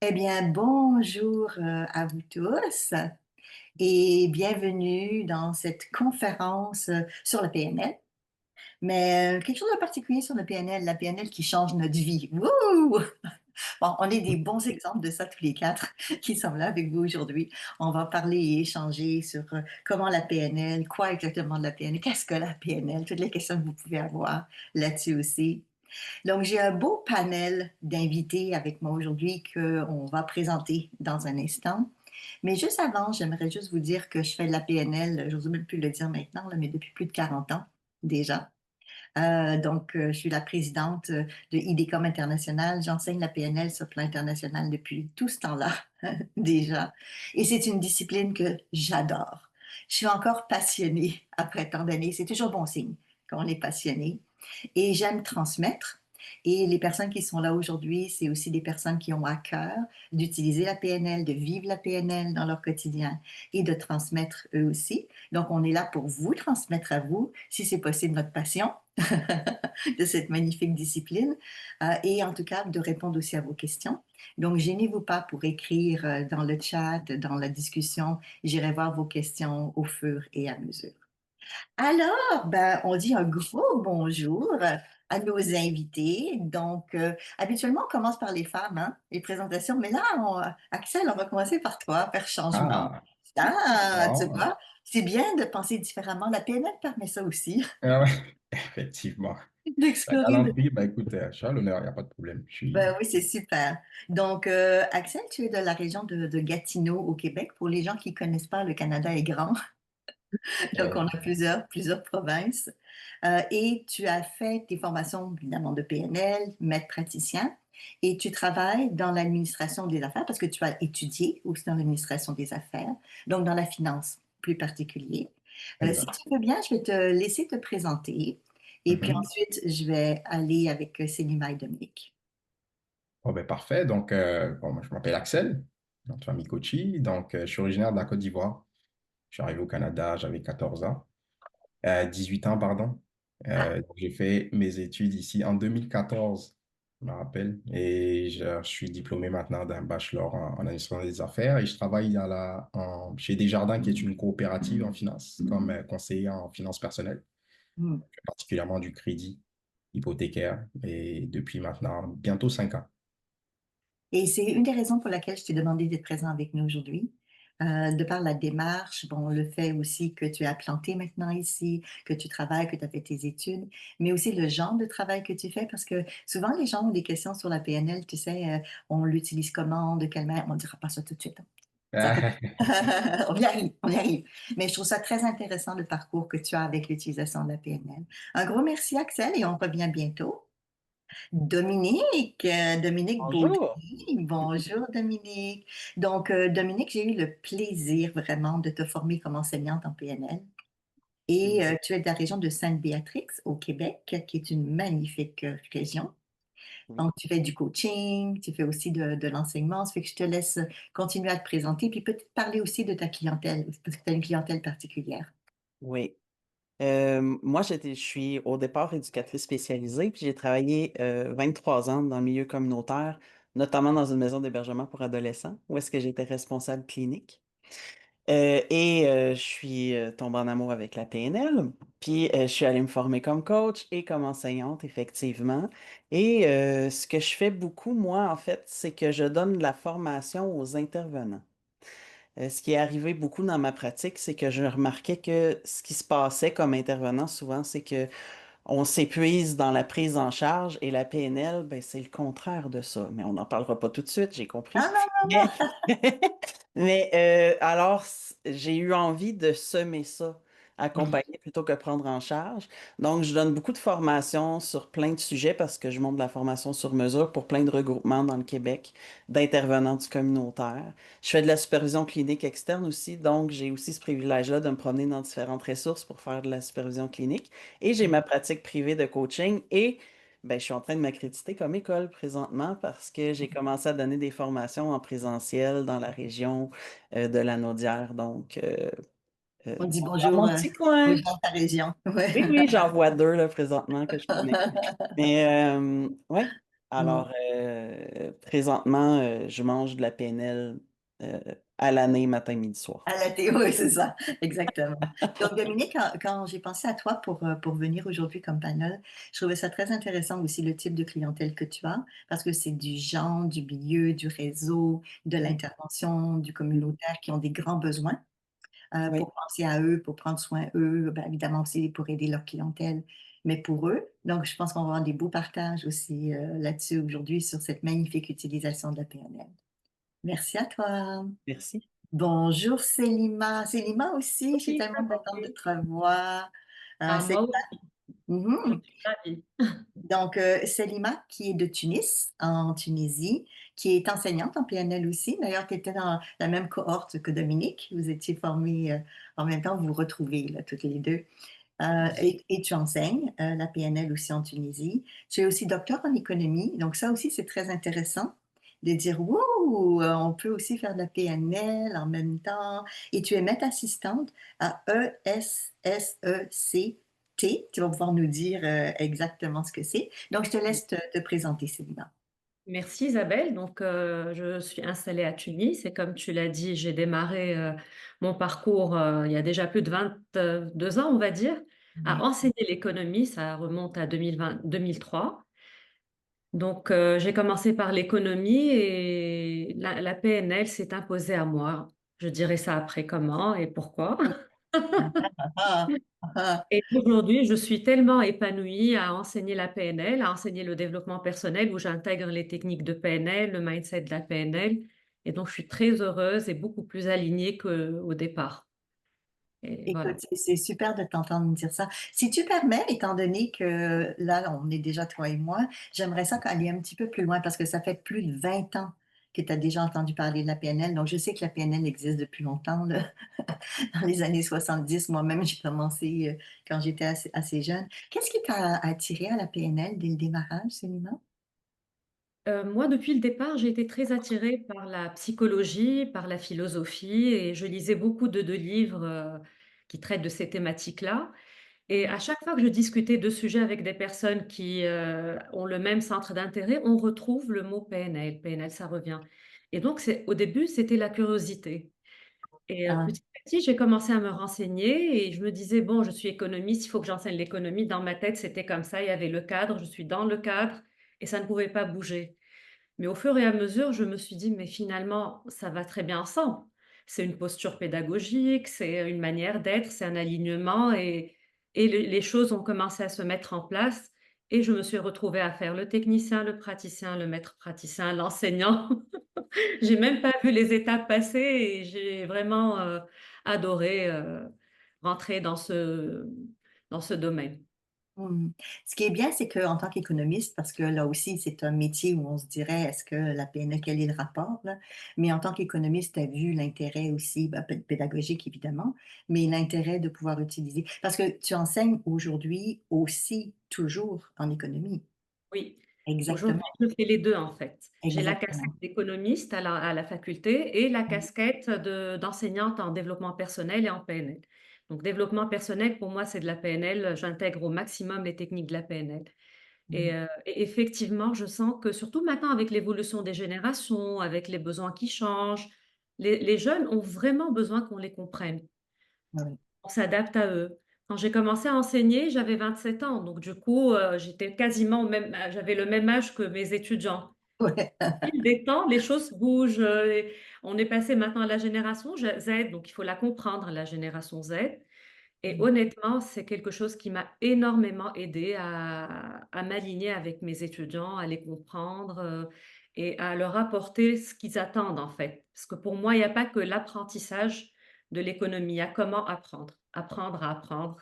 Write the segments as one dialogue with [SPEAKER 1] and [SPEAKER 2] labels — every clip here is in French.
[SPEAKER 1] Eh bien, bonjour à vous tous et bienvenue dans cette conférence sur la PNL. Mais quelque chose de particulier sur la PNL qui change notre vie. Wouh! Bon, on est des bons exemples de ça tous les quatre qui sont là avec vous aujourd'hui. On va parler et échanger sur comment la PNL, quoi exactement de la PNL, qu'est-ce que la PNL, toutes les questions que vous pouvez avoir là-dessus aussi. Donc, j'ai un beau panel d'invités avec moi aujourd'hui qu'on va présenter dans un instant. Mais juste avant, j'aimerais juste vous dire que je fais de la PNL, j'ose même plus le dire maintenant, là, mais depuis plus de 40 ans déjà. Je suis la présidente de IDECOM International. J'enseigne la PNL sur le plan international depuis tout ce temps-là déjà. Et c'est une discipline que j'adore. Je suis encore passionnée après tant d'années. C'est toujours bon signe quand on est passionné. Et j'aime transmettre. Et les personnes qui sont là aujourd'hui, c'est aussi des personnes qui ont à cœur d'utiliser la PNL, de vivre la PNL dans leur quotidien et de transmettre eux aussi. Donc, on est là pour vous transmettre à vous, si c'est possible, notre passion de cette magnifique discipline et en tout cas de répondre aussi à vos questions. Donc, gênez-vous pas pour écrire dans le chat, dans la discussion. J'irai voir vos questions au fur et à mesure. Alors, ben, on dit un gros bonjour à nos invités. Donc, habituellement, on commence par les femmes, hein, les présentations. Mais là, Axel, on va commencer par toi, faire changement.
[SPEAKER 2] Ah,
[SPEAKER 1] Ah, tu
[SPEAKER 2] bon.
[SPEAKER 1] vois, c'est bien de penser différemment. La PNL permet ça aussi,
[SPEAKER 2] Ah ouais, effectivement. La
[SPEAKER 1] d'explorer.
[SPEAKER 2] galanterie, bah écoute, je suis à l'honneur, il n'y a pas de problème. Je
[SPEAKER 1] Ben
[SPEAKER 2] suis...
[SPEAKER 1] oui, c'est super. Donc, Axel, tu es de la région de Gatineau au Québec. Pour les gens qui connaissent pas, le Canada est grand. Donc, on
[SPEAKER 2] oui.
[SPEAKER 1] a plusieurs provinces. Et tu as fait tes formations, évidemment, de PNL, maître praticien, et tu travailles dans l'administration des affaires parce que tu as étudié aussi dans l'administration des affaires, donc dans la finance plus particulier. Si
[SPEAKER 2] Exact.
[SPEAKER 1] tu veux bien, je vais te laisser te présenter et puis
[SPEAKER 2] Mhm.
[SPEAKER 1] ensuite, je vais aller avec Célima et Dominique.
[SPEAKER 2] Bon, ben, parfait. Donc, bon, moi, je m'appelle Axel, donc famille Kochi. Donc, je suis originaire de la Côte d'Ivoire. Je suis arrivé au Canada, j'avais 14 ans. 18 ans, pardon. Donc, j'ai fait mes études ici en 2014, je me rappelle. Et je suis diplômé maintenant d'un bachelor en administration des affaires et je travaille chez Desjardins, qui est une coopérative en finance, comme conseiller en finances personnelles,
[SPEAKER 1] Hmm.
[SPEAKER 2] particulièrement du crédit hypothécaire, et depuis maintenant bientôt 5 ans.
[SPEAKER 1] Et c'est une des raisons pour laquelle je t'ai demandé d'être présent avec nous aujourd'hui. De par la démarche, bon, le fait aussi que tu as planté maintenant ici, que tu travailles, que tu as fait tes études, mais aussi le genre de travail que tu fais, parce que souvent les gens ont des questions sur la PNL, tu sais, on l'utilise comment, de quelle manière, on ne dira pas ça tout de suite, hein. Ça peut- on y arrive, on y arrive. Mais je trouve ça très intéressant le parcours que tu as avec l'utilisation de la PNL. Un gros merci Axel et on revient bientôt. Dominique Baudry.
[SPEAKER 2] Bonjour.
[SPEAKER 1] Bonjour Dominique. Donc, Dominique, j'ai eu le plaisir vraiment de te former comme enseignante en PNL. Et tu es de la région de Sainte-Béatrix au Québec, qui est une magnifique région.
[SPEAKER 2] Oui.
[SPEAKER 1] Donc, tu fais du coaching, tu fais aussi de l'enseignement. Ça fait que je te laisse continuer à te présenter, puis peut-être parler aussi de ta clientèle, parce que tu as une clientèle particulière.
[SPEAKER 3] Oui. Moi, je suis au départ éducatrice spécialisée, puis j'ai travaillé 23 ans dans le milieu communautaire, notamment dans une maison d'hébergement pour adolescents, où est-ce que j'étais responsable clinique. Je suis tombée en amour avec la PNL, puis je suis allée me former comme coach et comme enseignante, effectivement. Ce que je fais beaucoup, moi, en fait, c'est que je donne de la formation aux intervenants. Ce qui est arrivé beaucoup dans ma pratique, c'est que je remarquais que ce qui se passait comme intervenant souvent, c'est que on s'épuise dans la prise en charge et la PNL, ben, c'est le contraire de ça. Mais on n'en parlera pas tout de suite, j'ai compris.
[SPEAKER 1] Ah non, non,
[SPEAKER 3] Mais,
[SPEAKER 1] non.
[SPEAKER 3] j'ai eu envie de semer ça, accompagner plutôt que prendre en charge. Donc, je donne beaucoup de formations sur plein de sujets parce que je monte de la formation sur mesure pour plein de regroupements dans le Québec d'intervenants du communautaire. Je fais de la supervision clinique externe aussi, donc j'ai aussi ce privilège-là de me promener dans différentes ressources pour faire de la supervision clinique. Et j'ai ma pratique privée de coaching et ben, je suis en train de m'accréditer comme école présentement parce que j'ai commencé à donner des formations en présentiel dans la région de la Naudière,
[SPEAKER 1] On dit
[SPEAKER 3] dans
[SPEAKER 1] bonjour
[SPEAKER 3] mon petit
[SPEAKER 1] aux
[SPEAKER 3] coin.
[SPEAKER 1] gens de ta région. Ouais.
[SPEAKER 3] Oui, oui, j'en vois deux là, présentement que je connais. Mais ouais.
[SPEAKER 1] Mm.
[SPEAKER 3] Alors, présentement, je mange de la PNL euh, à l'année, matin, midi, soir.
[SPEAKER 1] À la oui, c'est ça, exactement. Donc, Dominique, quand j'ai pensé à toi pour venir aujourd'hui comme panel, je trouvais ça très intéressant aussi le type de clientèle que tu as, parce que c'est du genre, du milieu, du réseau, de
[SPEAKER 3] Oui,
[SPEAKER 1] l'intervention, du communautaire qui ont des grands besoins
[SPEAKER 3] oui,
[SPEAKER 1] pour penser à eux, pour prendre soin d'eux, ben, évidemment aussi pour aider leur clientèle, mais pour eux. Donc, je pense qu'on va avoir des beaux partages aussi là-dessus aujourd'hui sur cette magnifique utilisation de la PNL. Merci à toi.
[SPEAKER 3] merci.
[SPEAKER 1] Bonjour Célima. Célima aussi, je suis
[SPEAKER 4] Oui,
[SPEAKER 1] tellement contente de
[SPEAKER 4] Isabelle.
[SPEAKER 1] te revoir.
[SPEAKER 4] Ah,
[SPEAKER 1] C'est
[SPEAKER 4] moi aussi, je
[SPEAKER 1] Mhm.
[SPEAKER 4] suis ravie.
[SPEAKER 1] Donc, Célima qui est de Tunis, en Tunisie, qui est enseignante en PNL aussi. D'ailleurs, tu étais dans la même cohorte que Dominique. Vous étiez formés en même temps, vous vous retrouvez là, toutes les deux. Et tu enseignes la PNL aussi en Tunisie. Tu es aussi docteur en économie. Donc, ça aussi, c'est très intéressant de dire, wow, on peut aussi faire de la PNL en même temps. Et tu es maître assistante à ESSECT. Tu vas pouvoir nous dire exactement ce que c'est. Donc, je te laisse te présenter, Céline.
[SPEAKER 4] Merci Isabelle. Donc, je suis installée à Tunis et comme tu l'as dit, j'ai démarré mon parcours il y a déjà plus de 22 ans, on va dire, à
[SPEAKER 1] Oui.
[SPEAKER 4] enseigner l'économie. Ça remonte à 2020, 2003. Donc, j'ai commencé par l'économie et la PNL s'est imposée à moi. Je dirais ça après comment et pourquoi.
[SPEAKER 1] Ah, ah,
[SPEAKER 4] Et aujourd'hui, je suis tellement épanouie à enseigner la PNL, à enseigner le développement personnel où j'intègre les techniques de PNL, le mindset de la PNL. Et donc, je suis très heureuse et beaucoup plus alignée qu'au départ. Et
[SPEAKER 1] écoute,
[SPEAKER 4] voilà.
[SPEAKER 1] c'est super de t'entendre dire ça. Si tu permets, étant donné que là, on est déjà toi et moi, j'aimerais ça aller un petit peu plus loin parce que ça fait plus de 20 ans que tu as déjà entendu parler de la PNL. Donc, je sais que la PNL existe depuis longtemps, là. Dans les années 70. Moi-même, j'ai commencé quand j'étais assez jeune. Qu'est-ce qui t'a attiré à la PNL dès le démarrage, Célina?
[SPEAKER 4] Moi, depuis le départ, j'ai été très attirée par la psychologie, par la philosophie et je lisais beaucoup de livres qui traitent de ces thématiques-là. Et à chaque fois que je discutais de sujets avec des personnes qui ont le même centre d'intérêt, on retrouve le mot PNL. PNL, ça revient. Et donc, au début, c'était la curiosité. Et
[SPEAKER 1] Ah,
[SPEAKER 4] petit à petit, j'ai commencé à me renseigner et je me disais, bon, je suis économiste, il faut que j'enseigne l'économie. Dans ma tête, c'était comme ça, il y avait le cadre, je suis dans le cadre et ça ne pouvait pas bouger. Mais au fur et à mesure, je me suis dit, mais finalement, ça va très bien ensemble. C'est une posture pédagogique, c'est une manière d'être, c'est un alignement et les choses ont commencé à se mettre en place et je me suis retrouvée à faire le technicien, le praticien, le maître praticien, l'enseignant. J'ai même pas vu les étapes passer et j'ai vraiment adoré rentrer dans ce domaine.
[SPEAKER 1] hmm. Ce qui est bien, c'est qu'en tant qu'économiste, parce que là aussi, c'est un métier où on se dirait, est-ce que la PNL, quel est le rapport, là? Mais en tant qu'économiste, tu as vu l'intérêt aussi, ben, pédagogique évidemment, mais l'intérêt de pouvoir utiliser. Parce que tu enseignes aujourd'hui aussi, toujours en économie.
[SPEAKER 4] Oui, aujourd'hui,
[SPEAKER 1] Exactement,
[SPEAKER 4] je fais les deux en fait. J'ai la casquette
[SPEAKER 1] exactement.
[SPEAKER 4] d'économiste à la faculté et la casquette d'enseignante en développement personnel et en PNL. Donc, développement personnel, pour moi, c'est de la PNL. J'intègre au maximum les techniques de la PNL. Et effectivement, je sens que surtout maintenant, avec l'évolution des générations, avec les besoins qui changent, les jeunes ont vraiment besoin qu'on les comprenne.
[SPEAKER 1] Oui.
[SPEAKER 4] On s'adapte à eux. Quand j'ai commencé à enseigner, j'avais 27 ans. Donc, du coup, j'étais quasiment j'avais le même âge que mes étudiants.
[SPEAKER 1] Ouais.
[SPEAKER 4] Au fil des temps, les choses bougent. Et on est passé maintenant à la génération Z, donc il faut la comprendre, la génération Z. Et honnêtement, c'est quelque chose qui m'a énormément aidé à m'aligner avec mes étudiants, à les comprendre et à leur apporter ce qu'ils attendent en fait. Parce que pour moi, il n'y a pas que l'apprentissage de l'économie, il y a comment apprendre, apprendre à apprendre.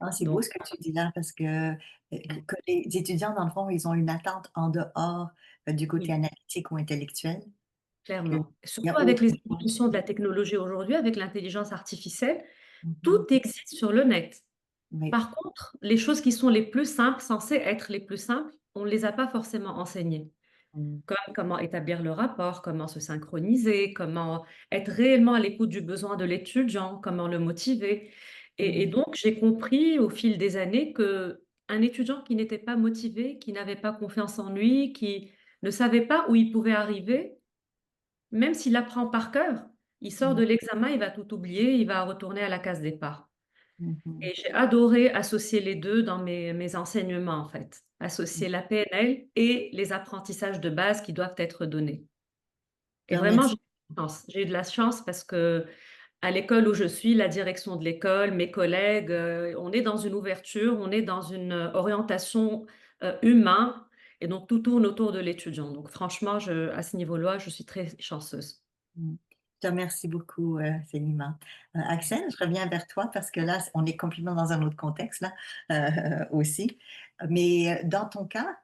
[SPEAKER 1] Ah, c'est beau
[SPEAKER 4] Donc,
[SPEAKER 1] ce que tu dis là parce que les étudiants, dans le fond, ils ont une attente en dehors du côté
[SPEAKER 4] oui,
[SPEAKER 1] analytique ou intellectuel, qu'il
[SPEAKER 4] clairement.
[SPEAKER 1] y
[SPEAKER 4] Surtout
[SPEAKER 1] a
[SPEAKER 4] avec
[SPEAKER 1] autre
[SPEAKER 4] les
[SPEAKER 1] chose.
[SPEAKER 4] évolutions de la technologie aujourd'hui, avec l'intelligence artificielle, tout
[SPEAKER 1] Mhm.
[SPEAKER 4] existe sur le net.
[SPEAKER 1] Oui.
[SPEAKER 4] Par contre, les choses qui sont les plus simples, censées être les plus simples, on ne les a pas forcément enseignées.
[SPEAKER 1] Mm.
[SPEAKER 4] Comme comment établir le rapport, comment se synchroniser, comment être réellement à l'écoute du besoin de l'étudiant, comment le motiver. Et
[SPEAKER 1] Mm.
[SPEAKER 4] donc, j'ai compris au fil des années que un étudiant qui n'était pas motivé, qui n'avait pas confiance en lui, qui ne savait pas où il pouvait arriver, même s'il apprend par cœur, il sort
[SPEAKER 1] Mmh.
[SPEAKER 4] de l'examen, il va tout oublier, il va retourner à la case départ.
[SPEAKER 1] Mmh.
[SPEAKER 4] Et j'ai adoré associer les 2 dans mes enseignements, en fait.
[SPEAKER 1] Mmh.
[SPEAKER 4] Associer la PNL et les apprentissages de base qui doivent être donnés.
[SPEAKER 1] Je
[SPEAKER 4] Et
[SPEAKER 1] te
[SPEAKER 4] vraiment,
[SPEAKER 1] remercie.
[SPEAKER 4] j'ai eu de la chance. J'ai eu de la chance parce que à l'école où je suis, la direction de l'école, mes collègues, on est dans une ouverture, on est dans une, orientation, humain et donc tout tourne autour de l'étudiant. Donc franchement, à ce niveau-là, je suis très chanceuse.
[SPEAKER 1] Mmh. Je te remercie beaucoup, Célima. Axel, je reviens vers toi parce que là, on est complètement dans un autre contexte là, aussi. Mais, dans ton cas,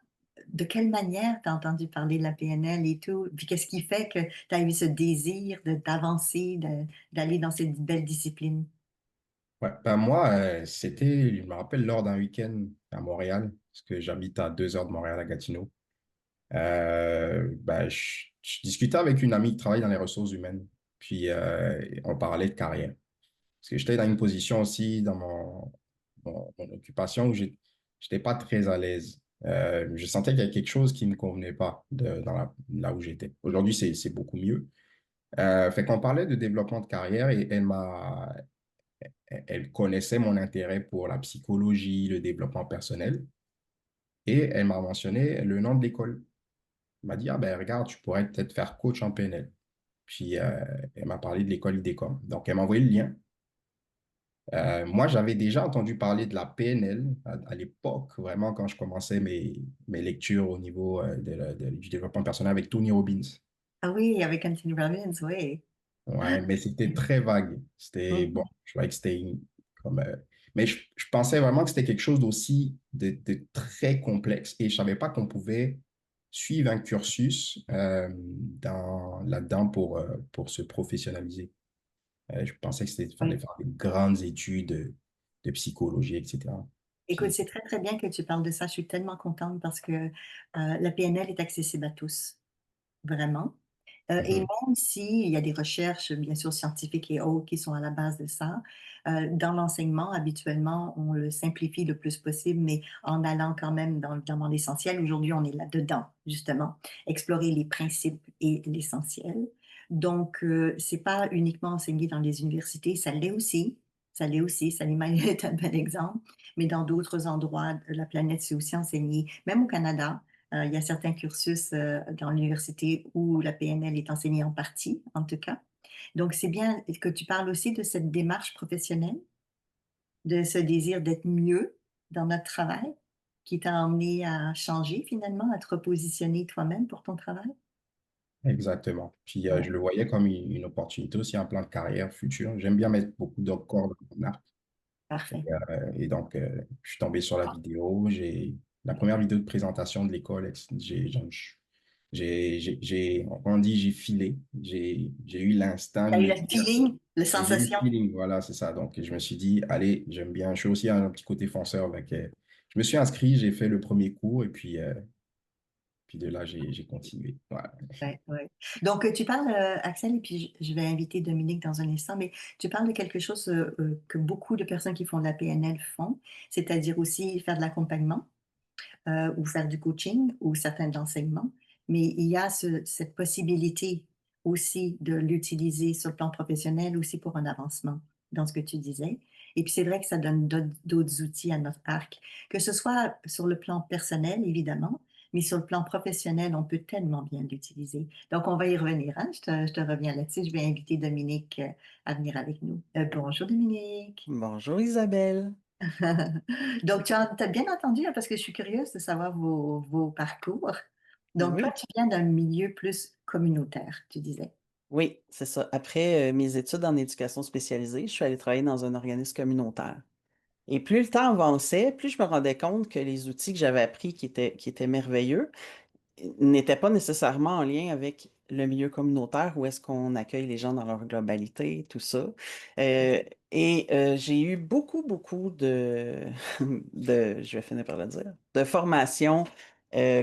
[SPEAKER 1] de quelle manière tu as entendu parler de la PNL et tout? Puis qu'est-ce qui fait que tu as eu ce désir d'avancer, d'aller dans cette belle discipline?
[SPEAKER 2] Ouais, ben moi, c'était, je me rappelle, lors d'un week-end à Montréal, parce que j'habite à 2 heures de Montréal, à Gatineau. Ben, je discutais avec une amie qui travaille dans les ressources humaines, puis on parlait de carrière. Parce que j'étais dans une position aussi dans mon occupation où j'étais pas très à l'aise. Je sentais qu'il y avait quelque chose qui ne me convenait pas là où j'étais. Aujourd'hui, c'est beaucoup mieux. Fait qu'on parlait de développement de carrière et elle connaissait mon intérêt pour la psychologie, le développement personnel et elle m'a mentionné le nom de l'école. Elle m'a dit, ah ben regarde, tu pourrais peut-être faire coach en PNL. Puis elle m'a parlé de l'école IDECOM. Donc elle m'a envoyé le lien. Moi, j'avais déjà entendu parler de la PNL à l'époque, vraiment quand je commençais mes lectures au niveau du développement personnel avec Tony Robbins.
[SPEAKER 1] Ah oui, avec Anthony Robbins, oui.
[SPEAKER 2] Ouais, mais c'était très vague. C'était bon,
[SPEAKER 1] Mmh.
[SPEAKER 2] je voyais que comme. Mais je pensais vraiment que c'était quelque chose d'aussi de très complexe et je savais pas qu'on pouvait suivre un cursus là-dedans pour se professionnaliser. Je pensais que c'était fallait
[SPEAKER 1] Oui.
[SPEAKER 2] faire des grandes études de psychologie, etc.
[SPEAKER 1] Écoute,
[SPEAKER 2] Puis,
[SPEAKER 1] c'est très, très bien que tu parles de ça. Je suis tellement contente parce que, la PNL est accessible à tous, vraiment. Et
[SPEAKER 2] mhm,
[SPEAKER 1] même s'il y a des recherches, bien sûr, scientifiques et autres qui sont à la base de ça, dans l'enseignement, habituellement, on le simplifie le plus possible, mais en allant quand même dans l'essentiel. Aujourd'hui, on est là-dedans, justement, explorer les principes et l'essentiel. Donc, c'est pas uniquement enseigné dans les universités, ça l'est aussi. Ça l'est aussi, Salima est un bon exemple, mais dans d'autres endroits de la planète, c'est aussi enseigné. Même au Canada, il y a certains cursus dans l'université où la PNL est enseignée en partie, en tout cas. Donc, c'est bien que tu parles aussi de cette démarche professionnelle, de ce désir d'être mieux dans notre travail, qui t'a emmené à changer finalement, à te repositionner toi-même pour ton travail.
[SPEAKER 2] exactement. Puis
[SPEAKER 1] Ouais,
[SPEAKER 2] je le voyais comme une opportunité aussi, un plan de carrière futur. J'aime bien mettre beaucoup de cordes dans mon arc.
[SPEAKER 1] parfait.
[SPEAKER 2] Et donc, je suis tombé sur la vidéo. J'ai la première vidéo de présentation de l'école. On dit, j'ai filé. J'ai eu l'instinct
[SPEAKER 1] Tu
[SPEAKER 2] de
[SPEAKER 1] as eu
[SPEAKER 2] me
[SPEAKER 1] le
[SPEAKER 2] dire.
[SPEAKER 1] feeling, la
[SPEAKER 2] J'ai eu le
[SPEAKER 1] sensation.
[SPEAKER 2] feeling, voilà, c'est ça. Donc, je me suis dit, allez, j'aime bien. Je suis aussi un petit côté fonceur. Donc, je me suis inscrit, j'ai fait le premier cours et puis de là, j'ai continué. Voilà.
[SPEAKER 1] Ouais, ouais. Donc, tu parles, Axel, et puis je vais inviter Dominique dans un instant, mais tu parles de quelque chose que beaucoup de personnes qui font de la PNL font, c'est-à-dire aussi faire de l'accompagnement ou faire du coaching ou certains de l'enseignement. Mais il y a cette possibilité aussi de l'utiliser sur le plan professionnel, aussi pour un avancement dans ce que tu disais. Et puis c'est vrai que ça donne d'autres outils à notre arc, que ce soit sur le plan personnel, évidemment, mais sur le plan professionnel, on peut tellement bien l'utiliser. Donc, on va y revenir. Hein? Je te reviens là-dessus. Je vais inviter Dominique à venir avec nous. Bonjour Dominique.
[SPEAKER 3] Bonjour Isabelle.
[SPEAKER 1] Donc, tu as bien entendu, hein, parce que je suis curieuse de savoir vos parcours. Donc, toi,
[SPEAKER 3] Oui,
[SPEAKER 1] tu viens d'un milieu plus communautaire, tu disais.
[SPEAKER 3] oui, c'est ça. Après mes études en éducation spécialisée, je suis allée travailler dans un organisme communautaire. Et plus le temps avançait, plus je me rendais compte que les outils que j'avais appris qui étaient merveilleux, n'était pas nécessairement en lien avec le milieu communautaire où est-ce qu'on accueille les gens dans leur globalité, tout ça. Euh, j'ai eu beaucoup, beaucoup je vais finir par le dire, de formation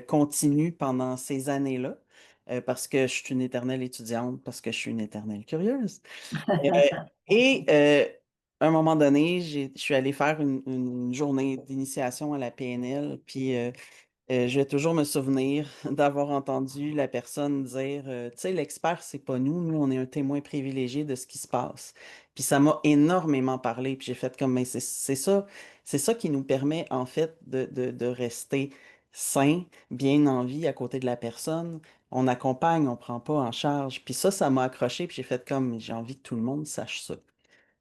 [SPEAKER 3] continue pendant ces années-là, parce que je suis une éternelle étudiante, parce que je suis une éternelle curieuse. Euh, et à un moment donné, je suis allé faire une journée d'initiation à la PNL, puis je vais toujours me souvenir d'avoir entendu la personne dire, tu sais, l'expert, c'est pas nous, nous, on est un témoin privilégié de ce qui se passe. Puis ça m'a énormément parlé, puis j'ai fait comme, mais c'est ça qui nous permet, en fait, de rester sain, bien en vie à côté de la personne. On accompagne, on prend pas en charge. Puis ça m'a accroché, puis j'ai fait comme, j'ai envie que tout le monde sache ça.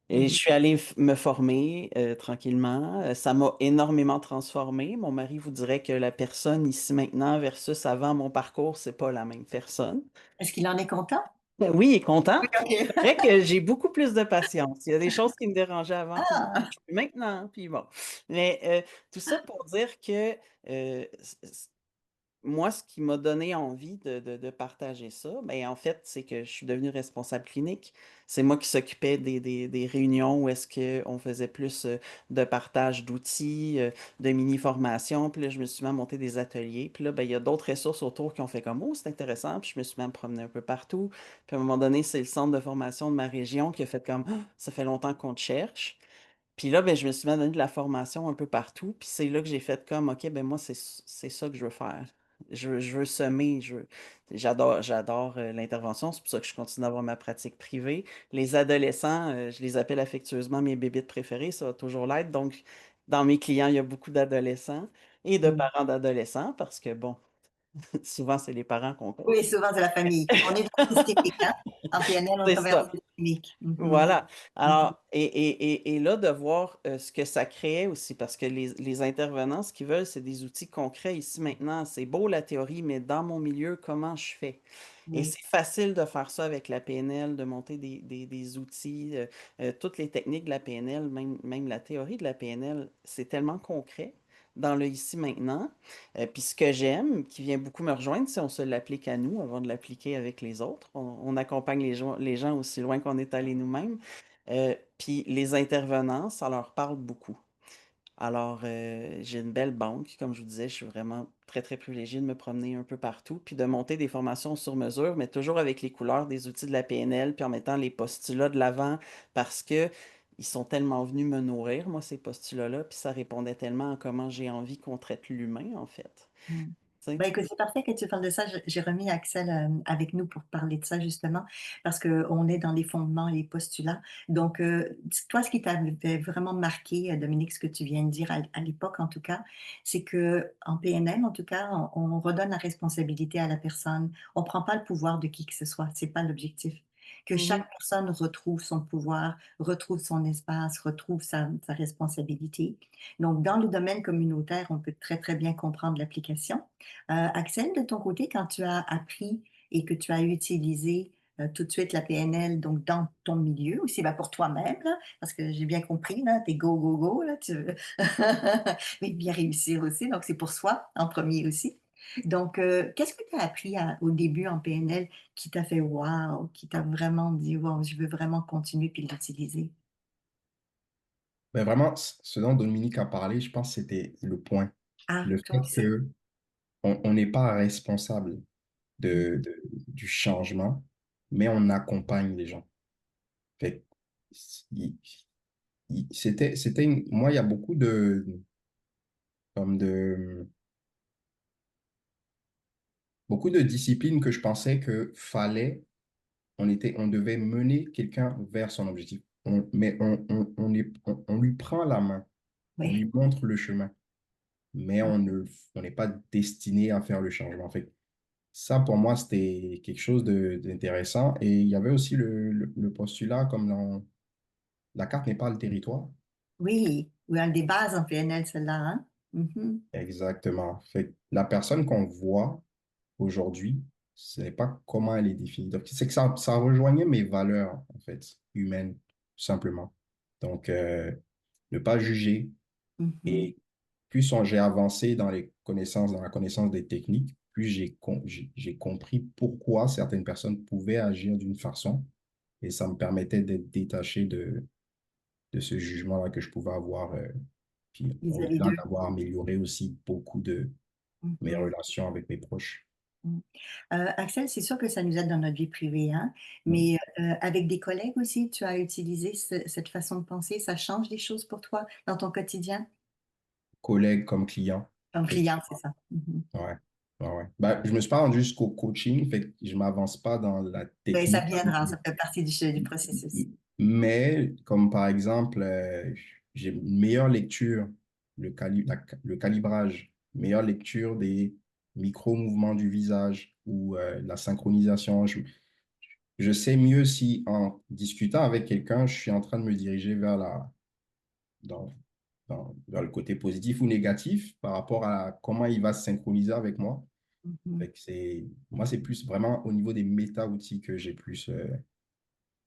[SPEAKER 3] Et je
[SPEAKER 1] Mhm.
[SPEAKER 3] suis allée me former tranquillement. Ça m'a énormément transformé. Mon mari vous dirait que la personne ici maintenant versus avant mon parcours, c'est pas la même personne.
[SPEAKER 1] Est-ce qu'il en est content?
[SPEAKER 3] Oui, il est content.
[SPEAKER 1] Oui,
[SPEAKER 3] C'est vrai que j'ai beaucoup plus de patience. Il y a des choses qui me dérangeaient avant qui me
[SPEAKER 1] Ah,
[SPEAKER 3] dérangent plus maintenant. Puis bon. Mais tout ça pour dire que moi, ce qui m'a donné envie de partager ça, ben, en fait, c'est que je suis devenu responsable clinique. C'est moi qui s'occupais des réunions où est-ce qu'on faisait plus de partage d'outils, de mini-formations. Puis là, je me suis mis à monter des ateliers. Puis là, ben, il y a d'autres ressources autour qui ont fait comme, oh, c'est intéressant. Puis je me suis mis à me promener un peu partout. Puis à un moment donné, c'est le centre de formation de ma région qui a fait comme, ah, ça fait longtemps qu'on te cherche. Puis là, ben, je me suis mis à donner de la formation un peu partout. Puis c'est là que j'ai fait comme, OK, ben moi, c'est ça que je veux faire. Je veux semer, j'adore l'intervention. C'est pour ça que je continue d'avoir ma pratique privée. Les adolescents, je les appelle affectueusement mes bébites préférées, ça va toujours l'être. Donc, dans mes clients, il y a beaucoup d'adolescents et de
[SPEAKER 1] mm.
[SPEAKER 3] parents d'adolescents parce que, bon, souvent, c'est les parents qu'on
[SPEAKER 1] Oui,
[SPEAKER 3] coach.
[SPEAKER 1] souvent c'est la famille. On est dans le systémique, hein? En PNL, on
[SPEAKER 3] C'est
[SPEAKER 1] travaille en
[SPEAKER 3] ça.
[SPEAKER 1] systémique. Mhm,
[SPEAKER 3] Voilà.
[SPEAKER 1] mhm.
[SPEAKER 3] Alors, et là, de voir ce que ça crée aussi, parce que les intervenants, ce qu'ils veulent, c'est des outils concrets ici maintenant. C'est beau la théorie, mais dans mon milieu, comment je fais? Et
[SPEAKER 1] Oui,
[SPEAKER 3] c'est facile de faire ça avec la PNL, de monter des outils, toutes les techniques de la PNL, même la théorie de la PNL, c'est tellement concret dans le ici maintenant. Puis ce que j'aime, qui vient beaucoup me rejoindre, c'est on se l'applique à nous avant de l'appliquer avec les autres. On accompagne les gens aussi loin qu'on est allé nous-mêmes. Puis les intervenants, ça leur parle beaucoup. Alors, j'ai une belle banque, comme je vous disais, je suis vraiment très, très privilégié de me promener un peu partout, puis de monter des formations sur mesure, mais toujours avec les couleurs des outils de la PNL, puis en mettant les postulats de l'avant, parce que ils sont tellement venus me nourrir, moi, ces postulats-là, puis ça répondait tellement à comment j'ai envie qu'on traite l'humain, en fait.
[SPEAKER 1] mm.
[SPEAKER 3] Tu sais?
[SPEAKER 1] Ben, écoute, c'est parfait que tu parles de ça. J'ai remis Axel avec nous pour parler de ça justement, parce qu'on est dans les fondements, les postulats. Donc, toi, ce qui t'avait vraiment marqué, Dominique, ce que tu viens de dire à l'époque, en tout cas, c'est que en PNL, en tout cas, on redonne la responsabilité à la personne. On prend pas le pouvoir de qui que ce soit. C'est pas l'objectif. Que
[SPEAKER 3] Mhm.
[SPEAKER 1] chaque personne retrouve son pouvoir, retrouve son espace, retrouve sa responsabilité. Donc, dans le domaine communautaire, on peut très, très bien comprendre l'application. Axel, de ton côté, quand tu as appris et que tu as utilisé tout de suite la PNL donc dans ton milieu, aussi bah, pour toi-même, là, parce que j'ai bien compris, là, t'es go, go, go, là, tu veux mais bien réussir aussi, donc c'est pour soi en premier aussi. Donc, qu'est-ce que tu as appris au début en PNL qui t'a fait wow, qui t'a vraiment dit wow, je veux vraiment continuer puis l'utiliser?
[SPEAKER 2] Mais vraiment, ce dont Dominique a parlé, je pense que c'était le point.
[SPEAKER 1] Ah,
[SPEAKER 2] Le
[SPEAKER 1] toi
[SPEAKER 2] fait
[SPEAKER 1] aussi.
[SPEAKER 2] que on n'est pas responsable du changement, mais on accompagne les gens. Fait que, il- moi, il y a beaucoup comme beaucoup de disciplines que je pensais que on devait mener quelqu'un vers son objectif. Mais on lui prend la main, on
[SPEAKER 1] Oui,
[SPEAKER 2] lui montre le chemin, mais on n'est pas destiné à faire le changement. Fait que ça, pour moi, c'était quelque chose d'intéressant. Et il y avait aussi le postulat comme la carte n'est pas le territoire.
[SPEAKER 1] oui, ou un des bases en PNL, celle-là, hein? Mhm.
[SPEAKER 2] Exactement. Fait que la personne qu'on voit aujourd'hui, ce n'est pas comment elle est définie. Donc, c'est que ça rejoignait mes valeurs, en fait, humaines, tout simplement. Donc, ne pas juger.
[SPEAKER 1] Mhm.
[SPEAKER 2] Et plus j'ai avancé dans la connaissance des techniques, plus j'ai compris pourquoi certaines personnes pouvaient agir d'une façon. Et ça me permettait d'être détaché de ce jugement-là que je pouvais avoir. Puis
[SPEAKER 1] Vis-à-vis
[SPEAKER 2] au-delà
[SPEAKER 1] d'eux.
[SPEAKER 2] d'avoir amélioré aussi beaucoup de mes
[SPEAKER 1] Mhm.
[SPEAKER 2] relations avec mes proches.
[SPEAKER 1] Mmh. Axel, c'est sûr que ça nous aide dans notre vie privée, hein,
[SPEAKER 2] Mm.
[SPEAKER 1] mais avec des collègues aussi, tu as utilisé cette façon de penser? Ça change des choses pour toi dans ton quotidien?
[SPEAKER 2] Collègues comme clients.
[SPEAKER 1] Comme
[SPEAKER 2] Fait
[SPEAKER 1] client, c'est ça? Mmh.
[SPEAKER 2] ouais, ouais, ouais. Bah, je me suis pas rendu jusqu'au coaching, fait que je m'avance pas dans la
[SPEAKER 1] Oui, ça
[SPEAKER 2] technique.
[SPEAKER 1] viendra, ça fait partie du processus.
[SPEAKER 2] Mais comme par exemple, j'ai une meilleure lecture, le calibrage, meilleure lecture des micro-mouvements du visage ou la synchronisation. Je sais mieux si en discutant avec quelqu'un, je suis en train de me diriger vers dans, vers le côté positif ou négatif par rapport à comment il va se synchroniser avec moi.
[SPEAKER 1] Mmh.
[SPEAKER 2] Fait que moi, c'est plus vraiment au niveau des méta-outils que je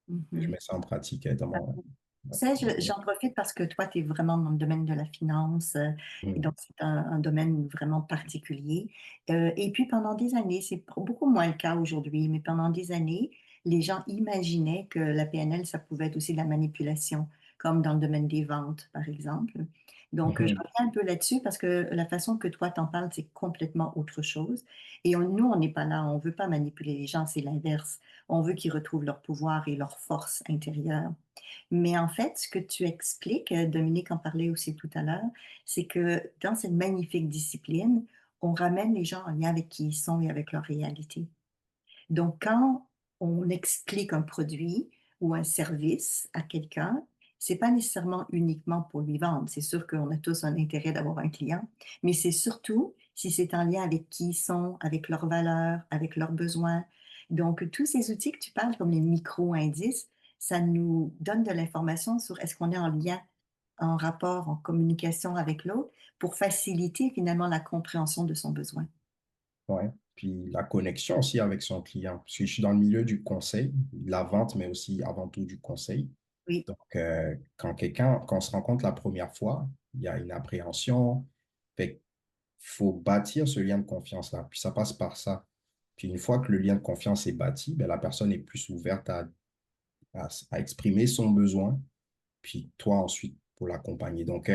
[SPEAKER 1] Mmh.
[SPEAKER 2] mets ça en pratique dans mon.
[SPEAKER 1] Ça, j'en profite parce que toi, tu es vraiment dans le domaine de la finance, et
[SPEAKER 2] Mm.
[SPEAKER 1] donc c'est un domaine vraiment particulier. Et puis pendant des années, c'est beaucoup moins le cas aujourd'hui, mais pendant des années, les gens imaginaient que la PNL, ça pouvait être aussi de la manipulation, comme dans le domaine des ventes, par exemple. Donc, je
[SPEAKER 2] Mhm.
[SPEAKER 1] reviens un peu là-dessus parce que la façon que toi t'en parles, c'est complètement autre chose. Et nous, on n'est pas là, on veut pas manipuler les gens, c'est l'inverse. On veut qu'ils retrouvent leur pouvoir et leur force intérieure. Mais en fait, ce que tu expliques, Dominique en parlait aussi tout à l'heure, c'est que dans cette magnifique discipline, on ramène les gens en lien avec qui ils sont et avec leur réalité. Donc, quand on explique un produit ou un service à quelqu'un, c'est pas nécessairement uniquement pour lui vendre. C'est sûr qu'on a tous un intérêt d'avoir un client, mais c'est surtout si c'est en lien avec qui ils sont, avec leurs valeurs, avec leurs besoins. Donc, tous ces outils que tu parles, comme les micro-indices, ça nous donne de l'information sur est-ce qu'on est en lien, en rapport, en communication avec l'autre pour faciliter finalement la compréhension de son besoin.
[SPEAKER 2] Ouais. Puis la connexion aussi avec son client. Parce que je suis dans le milieu du conseil, de la vente, mais aussi avant tout du conseil.
[SPEAKER 1] Oui,
[SPEAKER 2] Donc, quand on se rencontre la première fois, il y a une appréhension. Fait qu'il faut bâtir ce lien de confiance-là. Puis ça passe par ça. Puis une fois que le lien de confiance est bâti, ben, la personne est plus ouverte à exprimer son besoin. Puis toi ensuite pour l'accompagner. Donc,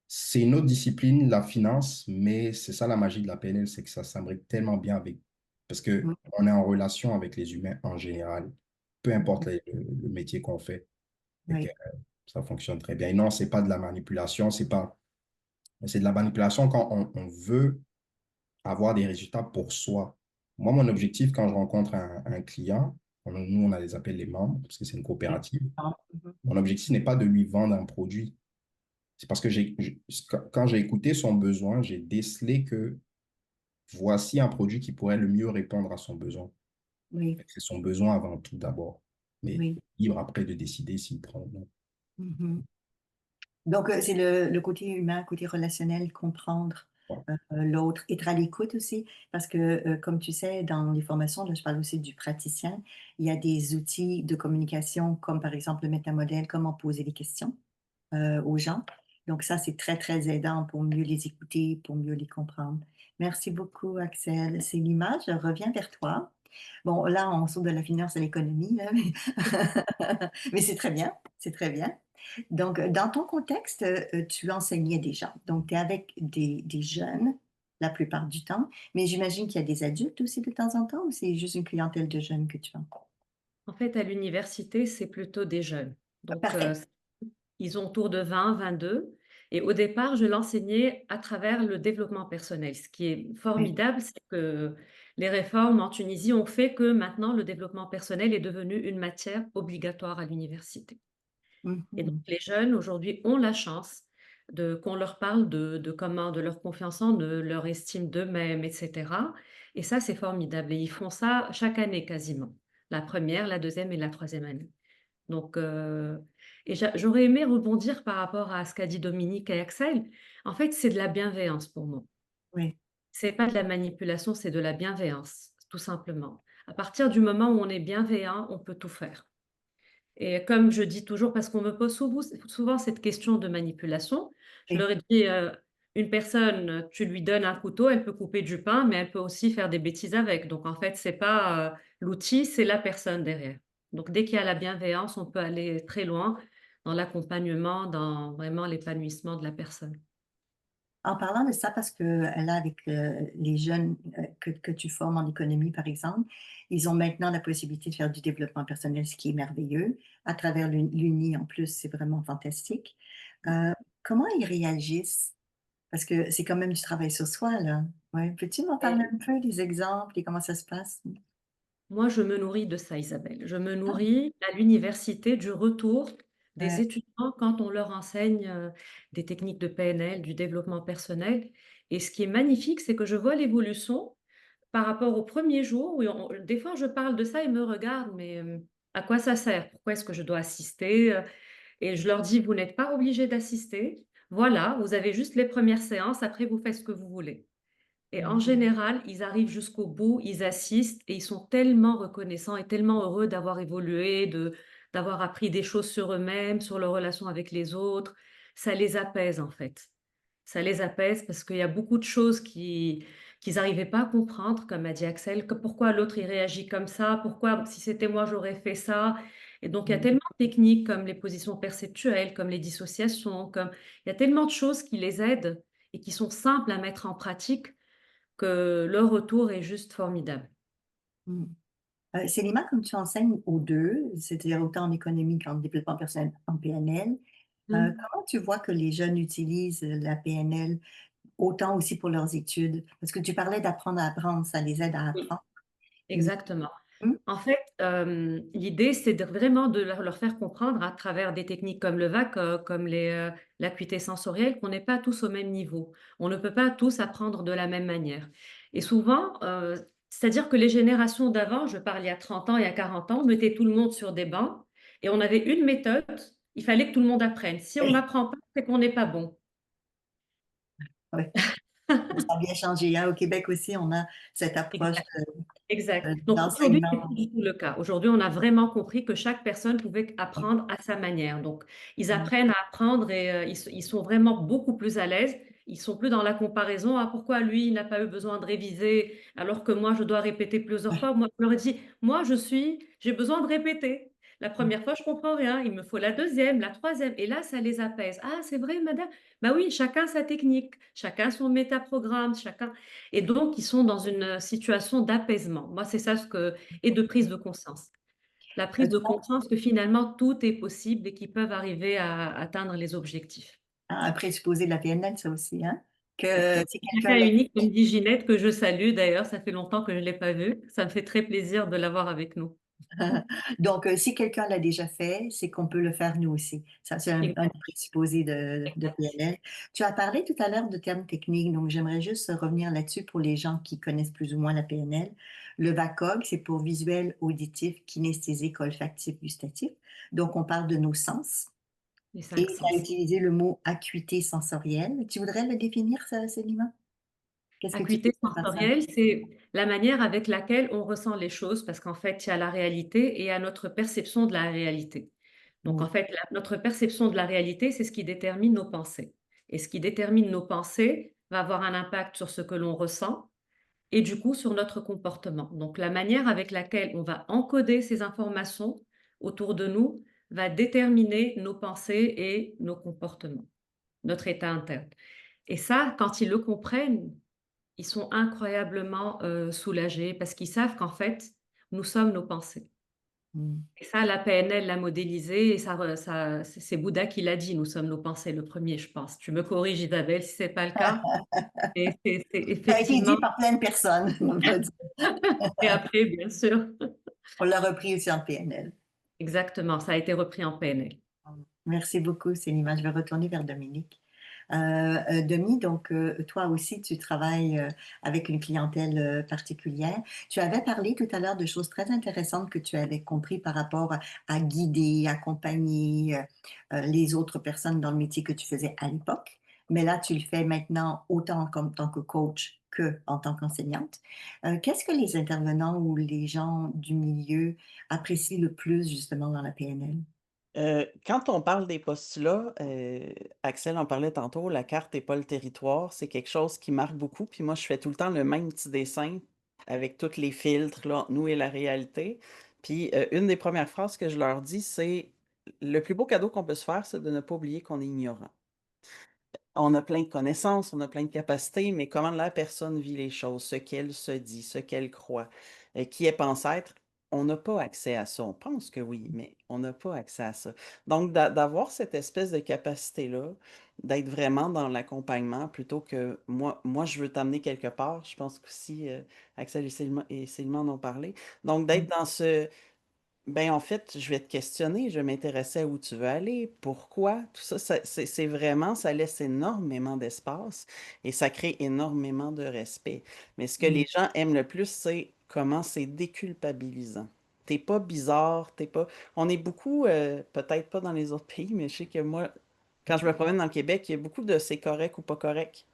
[SPEAKER 2] c'est une autre discipline, la finance, mais c'est ça la magie de la PNL, c'est que ça s'imbrique tellement bien avec, parce que
[SPEAKER 1] oui,
[SPEAKER 2] on est en relation avec les humains en général, peu importe
[SPEAKER 1] mhm,
[SPEAKER 2] le métier qu'on fait, et que
[SPEAKER 1] oui,
[SPEAKER 2] ça fonctionne très bien. Et non, c'est pas de la manipulation, c'est de la manipulation quand on veut avoir des résultats pour soi. Moi, mon objectif quand je rencontre un client, nous on a les appelle les membres, parce que c'est une
[SPEAKER 1] oui.
[SPEAKER 2] coopérative,
[SPEAKER 1] Ah, mhm,
[SPEAKER 2] mon objectif n'est pas de lui vendre un produit. C'est parce que quand j'ai écouté son besoin, j'ai décelé que voici un produit qui pourrait le mieux répondre à son besoin.
[SPEAKER 1] oui,
[SPEAKER 2] C'est son besoin avant tout d'abord, mais
[SPEAKER 1] oui.
[SPEAKER 2] libre après de décider s'il prend ou non.
[SPEAKER 1] Mhm. Donc, c'est le côté humain, le côté relationnel, comprendre
[SPEAKER 2] Ouais.
[SPEAKER 1] l'autre, être à l'écoute aussi, parce que, comme tu sais, dans les formations, là, je parle aussi du praticien, il y a des outils de communication, comme par exemple le métamodèle, comment poser des questions aux gens. Donc, ça, c'est très, très aidant pour mieux les écouter, pour mieux les comprendre. Merci beaucoup, Axel. C'est l'image. Je reviens vers toi. Bon, là, on sort de la finance à l'économie, là, mais, mais c'est très bien, c'est très bien. Donc, dans ton contexte, tu enseignais déjà. Donc, tu es avec des jeunes la plupart du temps, mais j'imagine qu'il y a des adultes aussi de temps en temps ou c'est juste une clientèle de jeunes que tu as?
[SPEAKER 4] En fait, à l'université, c'est plutôt des jeunes. Donc,
[SPEAKER 1] Parfait.
[SPEAKER 4] ils ont autour de 20, 22. Et au départ, je l'enseignais à travers le développement personnel. Ce qui est
[SPEAKER 1] Oui.
[SPEAKER 4] formidable, c'est que les réformes en Tunisie ont fait que maintenant, le développement personnel est devenu une matière obligatoire à l'université. Et donc,
[SPEAKER 1] Mhm.
[SPEAKER 4] les jeunes, aujourd'hui, ont la chance qu'on leur parle de comment, de leur confiance en eux, leur estime d'eux-mêmes, etc. Et ça, c'est formidable. Et ils font ça chaque année quasiment. La première, la deuxième et la troisième année. Donc, et j'aurais aimé rebondir par rapport à ce qu'a dit Dominique et Axel. En fait, c'est de la bienveillance pour moi.
[SPEAKER 1] Oui.
[SPEAKER 4] C'est pas de la manipulation, c'est de la bienveillance, tout simplement. À partir du moment où on est bienveillant, on peut tout faire. Et comme je dis toujours, parce qu'on me pose souvent cette question de manipulation, je
[SPEAKER 1] Oui.
[SPEAKER 4] leur ai dit, une personne, tu lui donnes un couteau, elle peut couper du pain, mais elle peut aussi faire des bêtises avec. Donc en fait, c'est pas, l'outil, c'est la personne derrière. Donc dès qu'il y a la bienveillance, on peut aller très loin dans l'accompagnement, dans vraiment l'épanouissement de la personne.
[SPEAKER 1] En parlant de ça, parce que là, avec les jeunes que tu formes en économie, par exemple, ils ont maintenant la possibilité de faire du développement personnel, ce qui est merveilleux. À travers l'Uni, en plus, c'est vraiment fantastique. Euh, Comment ils réagissent? Parce que c'est quand même du travail sur soi, là. Ouais. Peux-tu m'en parler un peu des exemples et comment ça se passe?
[SPEAKER 4] Moi, je me nourris de ça, Isabelle. Je me nourris à l'université du retour des
[SPEAKER 1] Ouais,
[SPEAKER 4] étudiants quand on leur enseigne des techniques de PNL, du développement personnel. Et ce qui est magnifique, c'est que je vois l'évolution par rapport au premier jour où des fois je parle de ça, ils me regardent, mais à quoi ça sert? Pourquoi est-ce que je dois assister? Et je leur dis, vous n'êtes pas obligés d'assister. Voilà, vous avez juste les premières séances, après vous faites ce que vous voulez. Et en
[SPEAKER 1] mm,
[SPEAKER 4] général, ils arrivent jusqu'au bout, ils assistent et ils sont tellement reconnaissants et tellement heureux d'avoir évolué, d'avoir appris des choses sur eux-mêmes, sur leurs relations avec les autres. Ça les apaise en fait. Ça les apaise parce qu'il y a beaucoup de choses qu'ils n'arrivaient pas à comprendre, comme a dit Axel, que pourquoi l'autre il réagit comme ça, pourquoi si c'était moi j'aurais fait ça. Et donc il y a
[SPEAKER 1] mm,
[SPEAKER 4] tellement de techniques comme les positions perceptuelles, comme les dissociations, comme il y a tellement de choses qui les aident et qui sont simples à mettre en pratique que le retour est juste formidable.
[SPEAKER 1] mm. Célima, comme tu enseignes aux deux, c'est-à-dire autant en économie qu'en développement personnel en PNL,
[SPEAKER 4] Mmh.
[SPEAKER 1] comment tu vois que les jeunes utilisent la PNL autant aussi pour leurs études? Parce que tu parlais d'apprendre à apprendre, ça les aide à
[SPEAKER 4] Oui,
[SPEAKER 1] apprendre. Mais-
[SPEAKER 4] exactement.
[SPEAKER 1] Hmm?
[SPEAKER 4] En fait, l'idée, c'est vraiment de leur faire comprendre à travers des techniques comme le VAC, comme l'acuité sensorielle, qu'on n'est pas tous au même niveau. On ne peut pas tous apprendre de la même manière. Et souvent, c'est-à-dire que les générations d'avant, je parle il y a 30 ans, il y a 40 ans, on mettait tout le monde sur des bancs et on avait une méthode, il fallait que tout le monde apprenne. Si on
[SPEAKER 1] Oui,
[SPEAKER 4] n'apprend pas, c'est qu'on n'est pas bon.
[SPEAKER 1] oui. Ça a bien changé, hein. Au Québec aussi, on a cette approche
[SPEAKER 4] Exact. Donc aujourd'hui, c'est plus
[SPEAKER 1] d'enseignement.
[SPEAKER 4] du tout le cas. Aujourd'hui, on a vraiment compris que chaque personne pouvait apprendre à sa manière. Donc, ils
[SPEAKER 1] Mm.
[SPEAKER 4] apprennent à apprendre et ils sont vraiment beaucoup plus à l'aise. Ils sont plus dans la comparaison. Ah, pourquoi lui, il n'a pas eu besoin de réviser alors que moi, je dois répéter plusieurs fois. Moi, je leur ai dit, moi, j'ai besoin de répéter. La première fois, je comprends rien. Il me faut la deuxième, la troisième. Et là, ça les apaise. Ah, c'est vrai, madame. Bah oui, chacun sa technique, chacun son métaprogramme, chacun. Et donc, ils sont dans une situation d'apaisement. Moi, c'est ça et de prise de conscience. La prise de conscience que finalement, tout est possible et qu'ils peuvent arriver à atteindre les objectifs.
[SPEAKER 1] Un présupposé de la PNL, ça aussi, hein? Que
[SPEAKER 4] Exactement.
[SPEAKER 1] si quelqu'un
[SPEAKER 4] Chacun
[SPEAKER 1] l'a
[SPEAKER 4] est unique, comme dit Ginette, que je salue d'ailleurs. Ça fait longtemps que je ne l'ai pas vue. Ça me fait très plaisir de l'avoir avec nous.
[SPEAKER 1] Donc, si quelqu'un l'a déjà fait, c'est qu'on peut le faire nous aussi. Ça, c'est un
[SPEAKER 4] Exact.
[SPEAKER 1] présupposé de PNL. Tu as parlé tout à l'heure de termes techniques, donc j'aimerais juste revenir là-dessus pour les gens qui connaissent plus ou moins la PNL. Le VACOG, c'est pour visuel, auditif, kinesthésique, olfactif, gustatif. Donc, on parle de nos sens.
[SPEAKER 4] Les
[SPEAKER 1] Et
[SPEAKER 4] cinq
[SPEAKER 1] tu as
[SPEAKER 4] sens.
[SPEAKER 1] utilisé le mot acuité sensorielle. Tu voudrais le définir, ça, Célima? Qu'est-ce que tu
[SPEAKER 4] Acuité
[SPEAKER 1] veux dire par ça?
[SPEAKER 4] sensorielle, c'est la manière avec laquelle on ressent les choses, parce qu'en fait, il y a la réalité et il y a notre perception de la réalité. Donc, en
[SPEAKER 1] Mm.
[SPEAKER 4] fait, notre perception de la réalité, c'est ce qui détermine nos pensées. Et ce qui détermine nos pensées va avoir un impact sur ce que l'on ressent et du coup sur notre comportement. Donc, la manière avec laquelle on va encoder ces informations autour de nous va déterminer nos pensées et nos comportements, notre état interne. Et ça, quand ils le comprennent, ils sont incroyablement soulagés parce qu'ils savent qu'en fait, nous sommes nos pensées.
[SPEAKER 1] Mm.
[SPEAKER 4] Et ça, la PNL l'a modélisé et c'est Bouddha qui l'a dit: «Nous sommes nos pensées», le premier, je pense. Tu me corriges Isabelle si c'est pas le cas, et c'est
[SPEAKER 1] Ça a été
[SPEAKER 4] effectivement
[SPEAKER 1] dit par plein de personnes, on va dire.
[SPEAKER 4] et après bien sûr.
[SPEAKER 1] On l'a repris aussi en PNL.
[SPEAKER 4] Exactement, ça a été repris en PNL.
[SPEAKER 1] Merci beaucoup, Célima. Je vais retourner vers Dominique. Demi, donc toi aussi, tu travailles avec une clientèle particulière. Tu avais parlé tout à l'heure de choses très intéressantes que tu avais compris par rapport à guider, accompagner les autres personnes dans le métier que tu faisais à l'époque. Mais là, tu le fais maintenant autant comme tant que coach que en tant qu'enseignante. Qu'est-ce que les intervenants ou les gens du milieu apprécient le plus justement dans la PNL?
[SPEAKER 3] Quand on parle des postulats, Axel en parlait tantôt, la carte et pas le territoire, c'est quelque chose qui marque beaucoup. Puis moi, je fais tout le temps le même petit dessin avec tous les filtres là, entre nous et la réalité. Puis une des premières phrases que je leur dis, c'est le plus beau cadeau qu'on peut se faire, c'est de ne pas oublier qu'on est ignorant. On a plein de connaissances, on a plein de capacités, mais comment la personne vit les choses, ce qu'elle se dit, ce qu'elle croit, qui elle pense être, on n'a pas accès à ça. On pense que oui, mais on n'a pas accès à ça. Donc, d'avoir cette espèce de capacité-là, d'être vraiment dans l'accompagnement plutôt que moi, je veux t'amener quelque part. Je pense qu'aussi Axel et Céline en ont parlé. Donc, d'être dans ce, ben, en fait, je vais te questionner, je vais m'intéresser à où tu veux aller, pourquoi, tout ça, c'est vraiment, ça laisse énormément d'espace et ça crée énormément de respect. Mais ce que les gens aiment le plus, c'est comment c'est déculpabilisant. T'es pas bizarre, t'es pas. On est beaucoup, peut-être pas dans les autres pays, mais je sais que moi, quand je me promène dans le Québec, il y a beaucoup de c'est correct ou pas correct.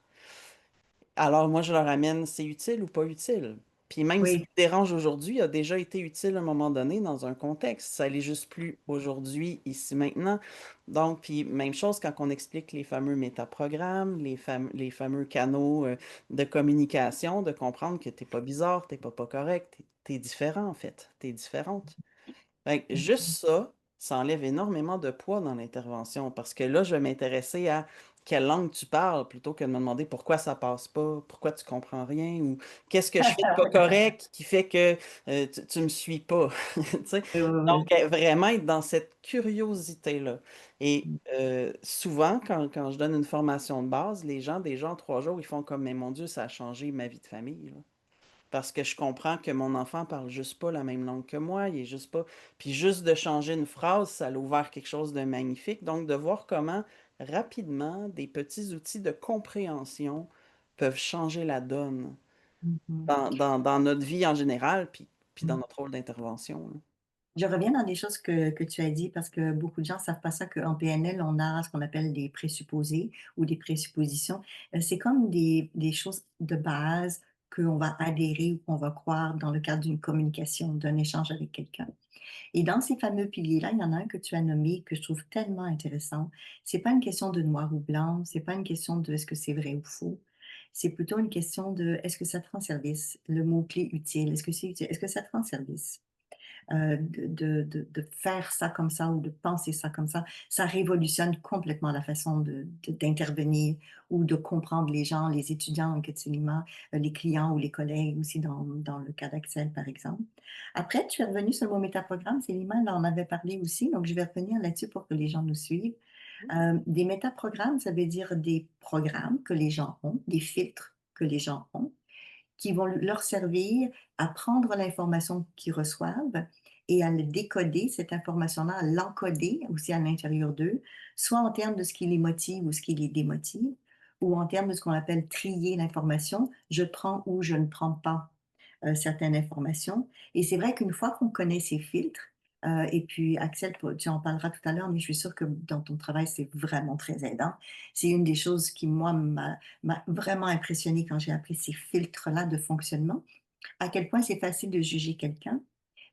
[SPEAKER 3] Alors moi, je leur amène, c'est utile ou pas utile. Puis même ce qui
[SPEAKER 1] Oui.
[SPEAKER 3] te dérange aujourd'hui a déjà été utile à un moment donné dans un contexte. Ça l'est juste plus aujourd'hui, ici, maintenant. Donc, puis même chose quand on explique les fameux métaprogrammes, les fameux canaux de communication, de comprendre que t'es pas bizarre, t'es pas correct, t'es différent en fait, t'es différente. Fait que juste ça enlève énormément de poids dans l'intervention parce que là, je vais m'intéresser à quelle langue tu parles plutôt que de me demander pourquoi ça passe pas, pourquoi tu comprends rien ou qu'est-ce que je fais de pas correct qui fait que tu me suis pas. Tu sais?
[SPEAKER 1] Oui, oui,
[SPEAKER 3] Donc,
[SPEAKER 1] oui.
[SPEAKER 3] vraiment être dans cette curiosité-là. Et souvent, quand je donne une formation de base, les gens, déjà en 3 jours, ils font comme, mais mon Dieu, ça a changé ma vie de famille, là parce que je comprends que mon enfant parle juste pas la même langue que moi, il est juste pas. Puis juste de changer une phrase, ça l'a ouvert quelque chose de magnifique. Donc de voir comment rapidement des petits outils de compréhension peuvent changer la donne
[SPEAKER 1] Mhm.
[SPEAKER 3] dans notre vie en général, puis dans notre rôle d'intervention, là.
[SPEAKER 1] Je reviens dans des choses que tu as dit parce que beaucoup de gens ne savent pas ça qu'en PNL, on a ce qu'on appelle des présupposés ou des présuppositions. C'est comme des choses de base qu'on va adhérer ou qu'on va croire dans le cadre d'une communication, d'un échange avec quelqu'un. Et dans ces fameux piliers-là, il y en a un que tu as nommé que je trouve tellement intéressant. C'est pas une question de noir ou blanc, c'est pas une question de est-ce que c'est vrai ou faux. C'est plutôt une question de est-ce que ça te rend service? Le mot-clé utile, est-ce que c'est utile? Est-ce que ça te rend service? De faire ça comme ça ou de penser ça comme ça révolutionne complètement la façon d'intervenir ou de comprendre les gens, les étudiants en Ketsilima, les clients ou les collègues aussi dans le cas d'Axel, par exemple. Après, tu es revenu sur le mot métaprogramme, Célima, là, on en avait parlé aussi, donc je vais revenir là-dessus pour que les gens nous suivent. Des métaprogrammes, ça veut dire des programmes que les gens ont, des filtres que les gens ont, qui vont leur servir à prendre l'information qu'ils reçoivent et à le décoder, cette information-là, à l'encoder aussi à l'intérieur d'eux, soit en termes de ce qui les motive ou ce qui les démotive, ou en termes de ce qu'on appelle trier l'information, je prends ou je ne prends pas certaines informations. Et c'est vrai qu'une fois qu'on connaît ces filtres, et puis Axel, tu en parleras tout à l'heure, mais je suis sûre que dans ton travail, c'est vraiment très aidant. C'est une des choses qui, moi, m'a vraiment impressionnée quand j'ai appris ces filtres-là de fonctionnement, à quel point c'est facile de juger quelqu'un,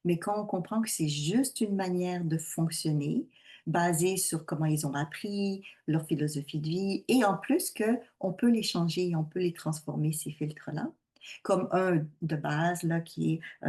[SPEAKER 1] mais quand on comprend que c'est juste une manière de fonctionner, basée sur comment ils ont appris, leur philosophie de vie, et en plus qu'on peut les changer, on peut les transformer, ces filtres-là, comme un de base, là, qui est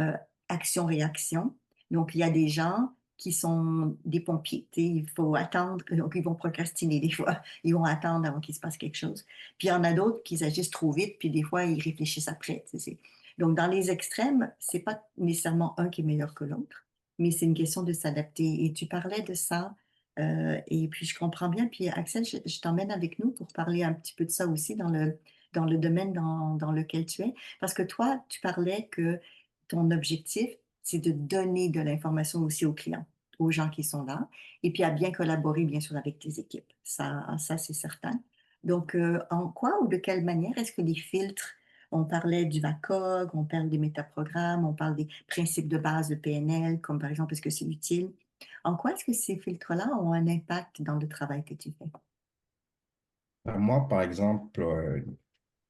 [SPEAKER 1] action-réaction. Donc, il y a des gens qui sont des pompiers. Tu sais, il faut attendre, donc ils vont procrastiner des fois, ils vont attendre avant qu'il se passe quelque chose. Puis il y en a d'autres qui agissent trop vite, puis des fois ils réfléchissent après. Tu sais, donc, dans les extrêmes, c'est pas nécessairement un qui est meilleur que l'autre, mais c'est une question de s'adapter. Et tu parlais de ça, et puis je comprends bien. Puis Axel, je t'emmène avec nous pour parler un petit peu de ça aussi dans le domaine dans lequel tu es. Parce que toi, tu parlais que ton objectif, c'est de donner de l'information aussi aux clients, aux gens qui sont là, et puis à bien collaborer, bien sûr, avec tes équipes. Ça c'est certain. Donc, en quoi ou de quelle manière est-ce que les filtres on parlait du VACOG, on parle des métaprogrammes, on parle des principes de base de PNL, comme par exemple, est-ce que c'est utile? En quoi est-ce que ces filtres-là ont un impact dans le travail que tu fais?
[SPEAKER 2] Moi, par exemple,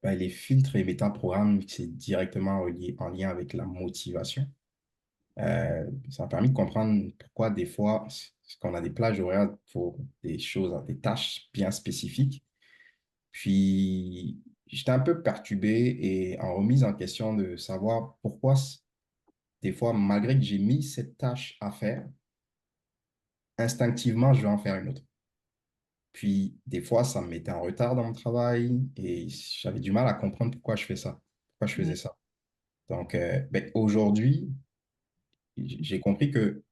[SPEAKER 2] ben, les filtres et métaprogrammes, c'est directement en lien avec la motivation. Ça m'a permis de comprendre pourquoi des fois, qu'on a des plages horaires pour des choses, des tâches bien spécifiques. Puis, j'étais un peu perturbé et en remise en question de savoir pourquoi, des fois, malgré que j'ai mis cette tâche à faire, instinctivement, je vais en faire une autre. Puis, des fois, ça me mettait en retard dans mon travail et j'avais du mal à comprendre pourquoi je fais ça, pourquoi je faisais
[SPEAKER 1] Ouais.
[SPEAKER 2] ça. Donc, ben, aujourd'hui, j'ai compris que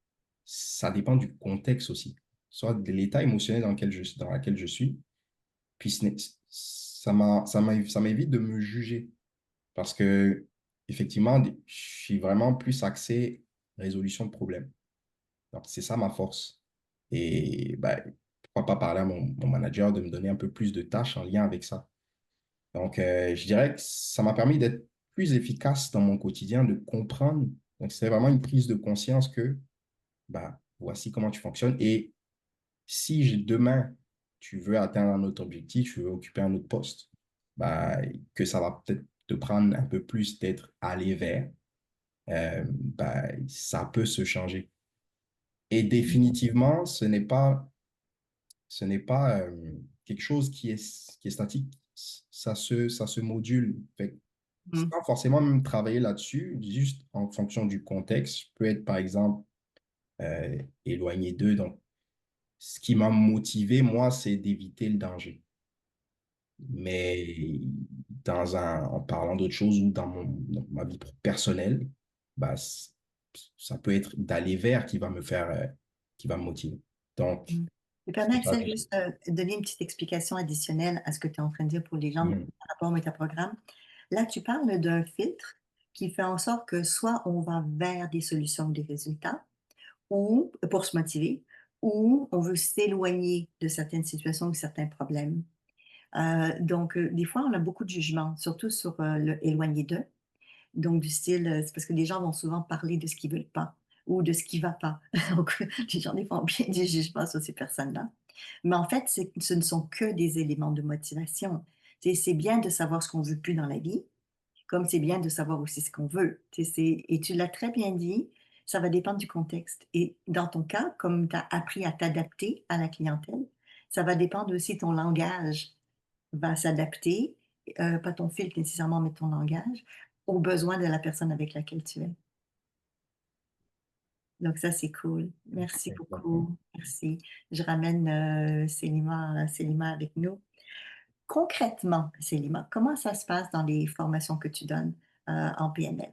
[SPEAKER 2] ça dépend du contexte aussi, soit de l'état émotionnel dans lequel je suis. Puis, ça m'évite de me juger parce que, effectivement, je suis vraiment plus axé résolution de problèmes. Donc, c'est ça ma force. Et ben, pourquoi pas parler à mon manager de me donner un peu plus de tâches en lien avec ça. Donc, je dirais que ça m'a permis d'être plus efficace dans mon quotidien, de comprendre. Donc, c'est vraiment une prise de conscience que, bah, voici comment tu fonctionnes. Et si demain, tu veux atteindre un autre objectif, tu veux occuper un autre poste, bah, que ça va peut-être te prendre un peu plus d'être allé vers, bah, ça peut se changer. Et définitivement, ce n'est pas quelque chose qui est statique. Ça se module. Fait que
[SPEAKER 1] Mm.
[SPEAKER 2] sans forcément même travailler là-dessus, juste en fonction du contexte, je peux être, par exemple, éloigné d'eux. Donc, ce qui m'a motivé, moi, c'est d'éviter le danger. Mais en parlant d'autre chose ou dans ma vie personnelle, bah, ça peut être d'aller vers qui va me motiver. Donc,
[SPEAKER 1] Mm. Je me permets,
[SPEAKER 2] c'est ça
[SPEAKER 1] Axel,
[SPEAKER 2] que je...
[SPEAKER 1] juste donner une petite explication additionnelle à ce que tu es en train de dire pour les gens
[SPEAKER 2] Mhm.
[SPEAKER 1] par rapport au métaprogramme. Là, tu parles d'un filtre qui fait en sorte que soit on va vers des solutions ou des résultats, ou pour se motiver, ou on veut s'éloigner de certaines situations ou certains problèmes. Donc, des fois, on a beaucoup de jugements, surtout sur le éloigné d'eux. Donc, du style, c'est parce que les gens vont souvent parler de ce qu'ils veulent pas ou de ce qui va pas. Donc, les gens, des fois, ont bien du jugement sur ces personnes-là. Mais en fait, ce ne sont que des éléments de motivation. C'est bien de savoir ce qu'on veut plus dans la vie, comme c'est bien de savoir aussi ce qu'on veut. Et tu l'as très bien dit, ça va dépendre du contexte. Et dans ton cas, comme tu as appris à t'adapter à la clientèle, ça va dépendre aussi ton langage va s'adapter, pas ton filtre nécessairement, mais ton langage, aux besoins de la personne avec laquelle tu es. Donc ça, c'est cool. Merci
[SPEAKER 2] Exactement.
[SPEAKER 1] beaucoup. Merci. Je ramène Célima avec nous. Concrètement, Célima, comment ça se passe dans les formations que tu donnes en PNL?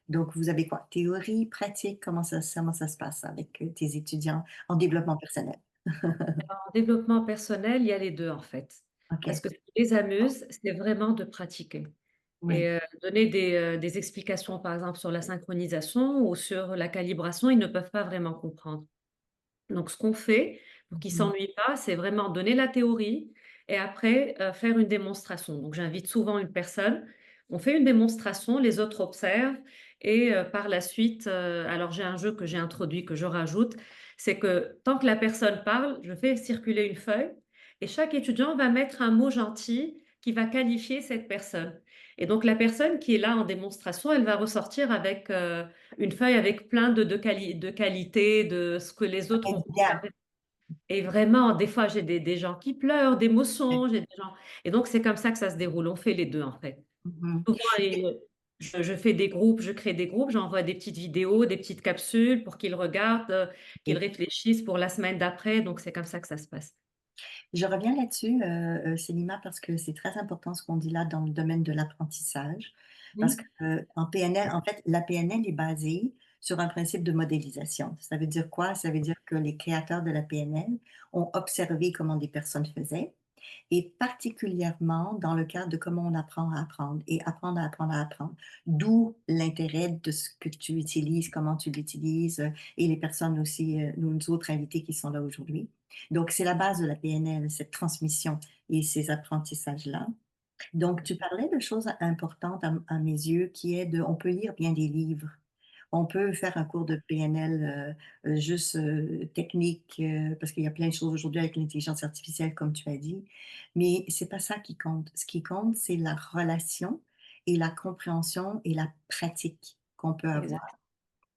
[SPEAKER 1] Donc, vous avez quoi? Théorie, pratique? Comment ça se passe avec tes étudiants en développement personnel?
[SPEAKER 4] En développement personnel, il y a les 2 en fait. Parce
[SPEAKER 1] OK.
[SPEAKER 4] que ce qui les amuse, c'est vraiment de pratiquer
[SPEAKER 1] Oui.
[SPEAKER 4] et donner des explications, par exemple, sur la synchronisation ou sur la calibration, ils ne peuvent pas vraiment comprendre. Donc ce qu'on fait, pour qu'ils ne
[SPEAKER 1] Mhm.
[SPEAKER 4] s'ennuient pas, c'est vraiment donner la théorie et après, faire une démonstration. Donc j'invite souvent une personne, on fait une démonstration, les autres observent et par la suite, alors j'ai un jeu que j'ai introduit, que je rajoute, c'est que tant que la personne parle, je fais circuler une feuille et chaque étudiant va mettre un mot gentil qui va qualifier cette personne. Et donc la personne qui est là en démonstration, elle va ressortir avec, une feuille avec plein de qualités, de ce que les
[SPEAKER 1] Ça
[SPEAKER 4] autres
[SPEAKER 1] fait
[SPEAKER 4] ont
[SPEAKER 1] du bien.
[SPEAKER 4] observé et vraiment, des fois, j'ai des gens qui pleurent d'émotion, j'ai des gens et donc c'est comme ça que ça se déroule. On fait les 2 en fait.
[SPEAKER 1] Mhm.
[SPEAKER 4] Souvent je fais des groupes, je crée des groupes, j'envoie des petites vidéos, des petites capsules pour qu'ils regardent, qu'ils
[SPEAKER 1] Et
[SPEAKER 4] réfléchissent pour la semaine d'après, donc c'est comme ça que ça se passe.
[SPEAKER 1] je reviens là-dessus, Célima, parce que c'est très important ce qu'on dit là dans le domaine de l'apprentissage. Parce que,
[SPEAKER 4] Mmh.
[SPEAKER 1] en PNL, en fait, la PNL est basée sur un principe de modélisation. Ça veut dire quoi? Ça veut dire que les créateurs de la PNL ont observé comment des personnes faisaient et particulièrement dans le cadre de comment on apprend à apprendre et apprendre à apprendre à apprendre. D'où l'intérêt de ce que tu utilises, comment tu l'utilises et les personnes aussi, nous autres invités qui sont là aujourd'hui. Donc, c'est la base de la PNL, cette transmission et ces apprentissages-là. Donc, tu parlais de choses importantes à mes yeux, qui est de, on peut lire bien des livres. On peut faire un cours de PNL juste technique, parce qu'il y a plein de choses aujourd'hui avec l'intelligence artificielle, comme tu as dit. Mais c'est pas ça qui compte. Ce qui compte, c'est la relation et la compréhension et la pratique qu'on peut avoir
[SPEAKER 4] Exact,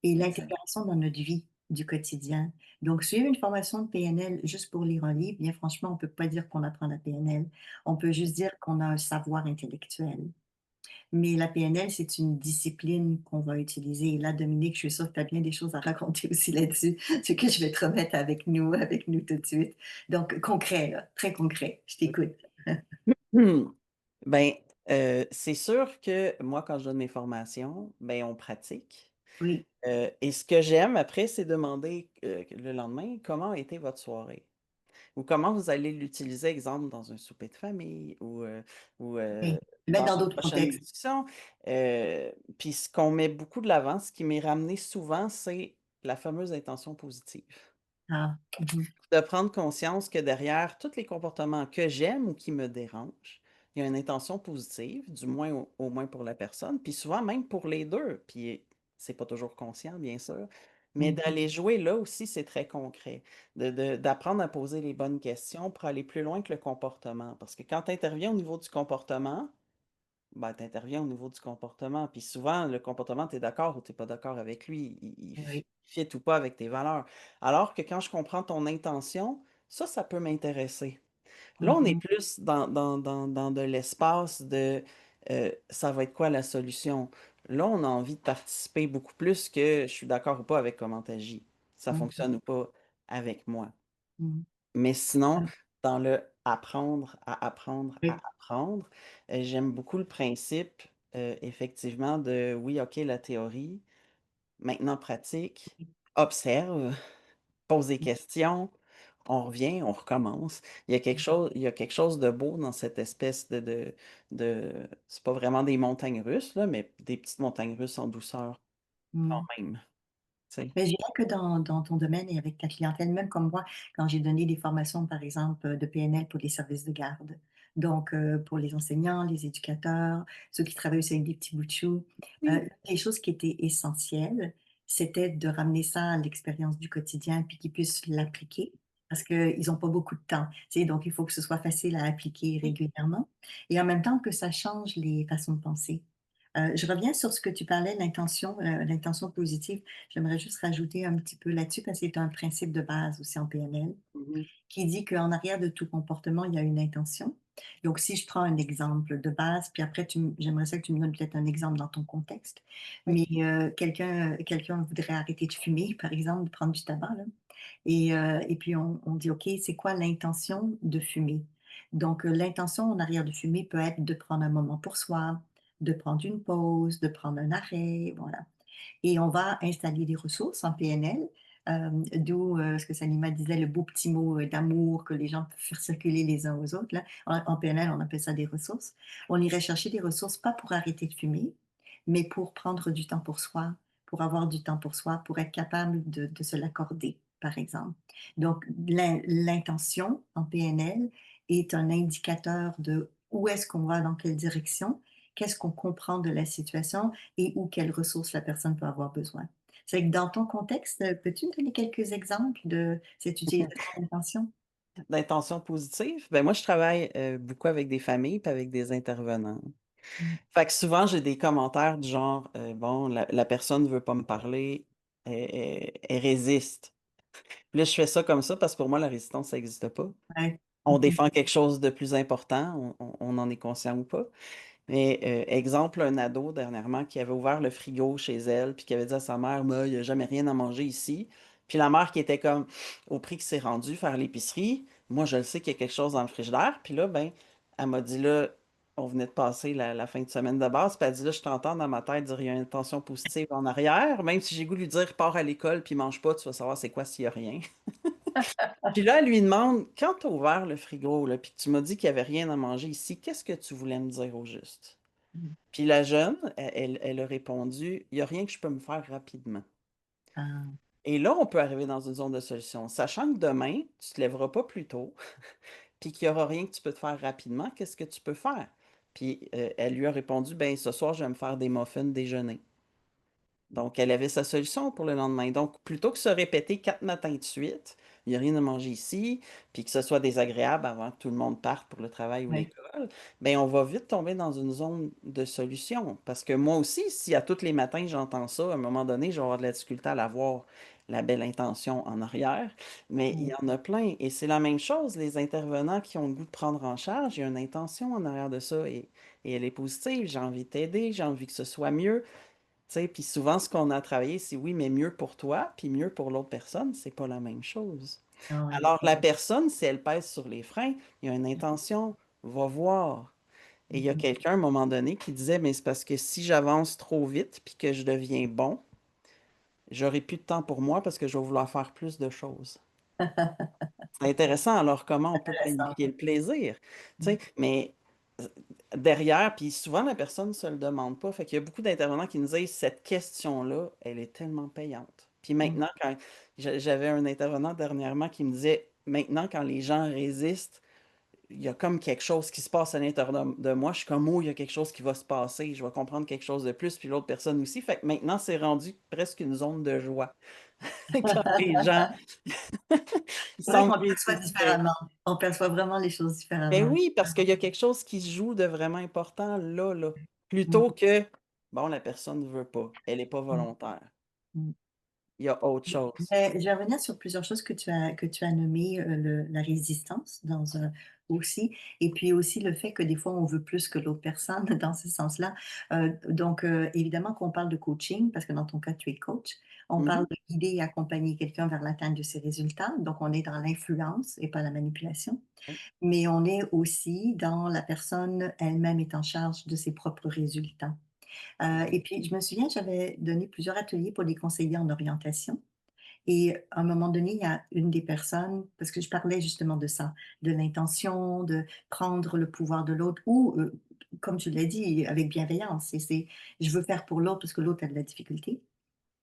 [SPEAKER 1] et
[SPEAKER 4] exact.
[SPEAKER 1] l'intégration dans notre vie du quotidien. Donc, suivre une formation de PNL juste pour lire un livre, bien franchement, on ne peut pas dire qu'on apprend la PNL. On peut juste dire qu'on a un savoir intellectuel. mais la PNL, c'est une discipline qu'on va utiliser. Et là, Dominique, je suis sûre que tu as bien des choses à raconter aussi là-dessus, ce que je vais te remettre avec nous tout de suite. Donc, concret, là, très concret. Je t'écoute.
[SPEAKER 3] Hmm. Ben, c'est sûr que moi, quand je donne mes formations, ben, on pratique.
[SPEAKER 1] Oui.
[SPEAKER 3] Et ce que j'aime après, c'est demander le lendemain comment a été votre soirée. Ou comment vous allez l'utiliser, exemple, dans un souper de famille ou
[SPEAKER 1] Oui. Mettre
[SPEAKER 3] dans
[SPEAKER 1] dans
[SPEAKER 3] une
[SPEAKER 1] d'autres
[SPEAKER 3] prochaine
[SPEAKER 1] contextes.
[SPEAKER 3] discussion. Puis ce qu'on met beaucoup de l'avant, ce qui m'est ramené souvent, c'est la fameuse intention positive.
[SPEAKER 1] Ah, mhm,
[SPEAKER 3] De prendre conscience que derrière tous les comportements que j'aime ou qui me dérangent, il y a une intention positive, du moins au moins pour la personne, puis souvent même pour les deux. Puis c'est pas toujours conscient, bien sûr, mais
[SPEAKER 1] mhm,
[SPEAKER 3] d'aller jouer là aussi, c'est très concret. D'apprendre à poser les bonnes questions pour aller plus loin que le comportement. Parce que quand tu interviens au niveau du comportement, ben, tu interviens au niveau du comportement. Puis souvent, le comportement, tu es d'accord ou tu n'es pas d'accord avec lui. Il
[SPEAKER 1] oui.
[SPEAKER 3] fit ou pas avec tes valeurs. Alors que quand je comprends ton intention, ça peut m'intéresser. Là, on est
[SPEAKER 1] Mhm,
[SPEAKER 3] plus dans de l'espace de ça va être quoi la solution? Là, on a envie de participer beaucoup plus que je suis d'accord ou pas avec comment tu agis. Ça
[SPEAKER 1] mhm,
[SPEAKER 3] fonctionne ou pas avec moi.
[SPEAKER 1] mhm.
[SPEAKER 3] Mais sinon,
[SPEAKER 1] Ah,
[SPEAKER 3] dans le apprendre à apprendre à
[SPEAKER 1] oui.
[SPEAKER 3] apprendre, j'aime beaucoup le principe, effectivement, de oui, OK, la théorie, maintenant pratique, observe, pose des questions, on revient, on recommence. Il y a quelque chose de beau dans cette espèce c'est pas vraiment des montagnes russes, là, mais des petites montagnes russes en douceur quand
[SPEAKER 1] Mhm.
[SPEAKER 3] même. Tu sais.
[SPEAKER 1] Mais je dirais que dans ton domaine et avec ta clientèle, même comme moi, quand j'ai donné des formations, par exemple, de PNL pour les services de garde, donc pour les enseignants, les éducateurs, ceux qui travaillent aussi avec des petits bouts de chou,
[SPEAKER 3] Oui.
[SPEAKER 1] les choses qui étaient essentielles, c'était de ramener ça à l'expérience du quotidien puis qu'ils puissent l'appliquer parce qu'ils n'ont pas beaucoup de temps. Tu sais, donc, il faut que ce soit facile à appliquer
[SPEAKER 3] Oui.
[SPEAKER 1] régulièrement et en même temps que ça change les façons de penser. Je reviens sur ce que tu parlais, l'intention positive. J'aimerais juste rajouter un petit peu là-dessus parce que c'est un principe de base aussi en PNL
[SPEAKER 3] Mhm.
[SPEAKER 1] qui dit qu'en arrière de tout comportement, il y a une intention. Donc, si je prends un exemple de base, puis après, j'aimerais ça que tu me donnes peut-être un exemple dans ton contexte,
[SPEAKER 3] Oui.
[SPEAKER 1] mais quelqu'un voudrait arrêter de fumer, par exemple, de prendre du tabac, là, et puis on dit, OK, c'est quoi l'intention de fumer? Donc, l'intention en arrière de fumer peut être de prendre un moment pour soi, de prendre une pause, de prendre un arrêt, voilà. Et on va installer des ressources en PNL, d'où ce que Salima disait, le beau petit mot d'amour que les gens peuvent faire circuler les uns aux autres. Là. En PNL, on appelle ça des ressources. On irait chercher des ressources, pas pour arrêter de fumer, mais pour prendre du temps pour soi, pour avoir du temps pour soi, pour être capable de se l'accorder, par exemple. Donc, l'intention en PNL est un indicateur de où est-ce qu'on va, dans quelle direction, qu'est-ce qu'on comprend de la situation et ou quelles ressources la personne peut avoir besoin. C'est que dans ton contexte, peux-tu me donner quelques exemples de cette utilisation d'intention?
[SPEAKER 3] D'intention positive, ben moi, je travaille beaucoup avec des familles puis avec des intervenants.
[SPEAKER 1] Mmh.
[SPEAKER 3] Fait que souvent, j'ai des commentaires du genre, bon, la personne ne veut pas me parler, elle résiste. Puis là, je fais ça comme ça parce que pour moi, la résistance, ça n'existe pas.
[SPEAKER 1] Ouais.
[SPEAKER 3] On
[SPEAKER 1] Mmh.
[SPEAKER 3] défend quelque chose de plus important, on en est conscient ou pas. Mais exemple, un ado dernièrement qui avait ouvert le frigo chez elle, puis qui avait dit à sa mère, moi, il n'y a jamais rien à manger ici. Puis la mère qui était comme, au prix que c'est rendu, faire l'épicerie, moi je le sais qu'il y a quelque chose dans le frigidaire. Puis là, ben, elle m'a dit là, on venait de passer la fin de semaine de base, puis elle dit là, je t'entends dans ma tête dire il y a une intention positive en arrière, même si j'ai goût de lui dire pars à l'école puis mange pas, tu vas savoir c'est quoi s'il y a rien. Puis là, elle lui demande, quand tu as ouvert le frigo, là, puis que tu m'as dit qu'il n'y avait rien à manger ici, qu'est-ce que tu voulais me dire au juste?
[SPEAKER 1] Mmh.
[SPEAKER 3] Puis la jeune, elle a répondu, il n'y a rien que je peux me faire rapidement.
[SPEAKER 1] Ah,
[SPEAKER 3] Et là, on peut arriver dans une zone de solution. Sachant que demain, tu ne te lèveras pas plus tôt, puis qu'il n'y aura rien que tu peux te faire rapidement, qu'est-ce que tu peux faire? Puis elle lui a répondu, ben ce soir, je vais me faire des muffins déjeuner. Donc, elle avait sa solution pour le lendemain. Donc, plutôt que se répéter 4 matins de suite, il n'y a rien à manger ici, puis que ce soit désagréable avant que tout le monde parte pour le travail ou
[SPEAKER 1] ouais.
[SPEAKER 3] l'école, ben on va vite tomber dans une zone de solution. Parce que moi aussi, si à tous les matins j'entends ça, à un moment donné, je vais avoir de la difficulté à l'avoir. la belle intention en arrière, mais il y en a plein. Et c'est la même chose, les intervenants qui ont le goût de prendre en charge, il y a une intention en arrière de ça et elle est positive. J'ai envie de t'aider, j'ai envie que ce soit mieux. Tu sais, puis souvent, ce qu'on a travaillé, c'est oui, mais mieux pour toi, puis mieux pour l'autre personne, c'est pas la même chose.
[SPEAKER 1] Ah ouais.
[SPEAKER 3] Alors, la personne, si elle pèse sur les freins, il y a une intention, va voir. Et il y a
[SPEAKER 1] Mhm.
[SPEAKER 3] quelqu'un à un moment donné qui disait, mais c'est parce que si j'avance trop vite puis que je deviens bon, j'aurai plus de temps pour moi parce que je vais vouloir faire plus de choses. C'est intéressant, alors comment on peut
[SPEAKER 1] Intéressant.
[SPEAKER 3] planifier le plaisir, tu sais, mais euh, derrière, puis souvent la personne ne se le demande pas, fait qu'il y a beaucoup d'intervenants qui nous disent, cette question-là, elle est tellement payante. Puis
[SPEAKER 1] Mhm.
[SPEAKER 3] maintenant, quand j'avais un intervenant dernièrement qui me disait, maintenant, quand les gens résistent, il y a comme quelque chose qui se passe à l'intérieur de moi. Je suis comme, oh, il y a quelque chose qui va se passer. Je vais comprendre quelque chose de plus, puis l'autre personne aussi. Fait que maintenant, c'est rendu presque une zone de joie. Quand les gens, ils
[SPEAKER 1] C'est vrai
[SPEAKER 3] semblent
[SPEAKER 1] qu'on le perçoit
[SPEAKER 3] résister.
[SPEAKER 1] différemment. On perçoit vraiment les choses
[SPEAKER 3] Ben
[SPEAKER 1] différemment.
[SPEAKER 3] oui, parce qu'il y a quelque chose qui se joue de vraiment important là, là.
[SPEAKER 1] Mhm.
[SPEAKER 3] Plutôt que, bon, la personne ne veut pas. Elle n'est pas
[SPEAKER 1] Mhm.
[SPEAKER 3] volontaire.
[SPEAKER 1] Mhm.
[SPEAKER 3] Il y a autre chose.
[SPEAKER 1] Je vais revenir sur plusieurs choses que tu as nommées, la résistance dans un aussi, et puis aussi le fait que des fois on veut plus que l'autre personne dans ce sens-là. Donc, évidemment qu'on parle de coaching, parce que dans ton cas tu es coach, on parle
[SPEAKER 3] Mhm.
[SPEAKER 1] de guider et accompagner quelqu'un vers l'atteinte de ses résultats, donc on est dans l'influence et pas la manipulation,
[SPEAKER 3] Oui.
[SPEAKER 1] mais on est aussi dans la personne elle-même est en charge de ses propres résultats. Et puis je me souviens, j'avais donné plusieurs ateliers pour les conseillers en orientation et à un moment donné, il y a une des personnes, parce que je parlais justement de ça, de l'intention, de prendre le pouvoir de l'autre, ou comme tu l'as dit, avec bienveillance. C'est, je veux faire pour l'autre parce que l'autre a de la difficulté.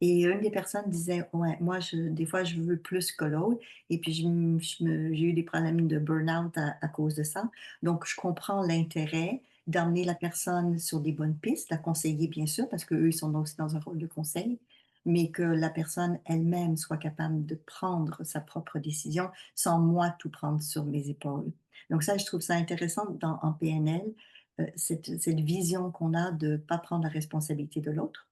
[SPEAKER 1] Et une des personnes disait, ouais, moi, des fois, je veux plus que l'autre. Et puis, j'ai eu des problèmes de burn-out à cause de ça. Donc, je comprends l'intérêt d'emmener la personne sur des bonnes pistes, la conseiller, bien sûr, parce qu'eux, ils sont aussi dans un rôle de conseil, mais que la personne elle-même soit capable de prendre sa propre décision sans moi tout prendre sur mes épaules. Donc, ça, je trouve ça intéressant en PNL, cette vision qu'on a de ne pas prendre la responsabilité de l'autre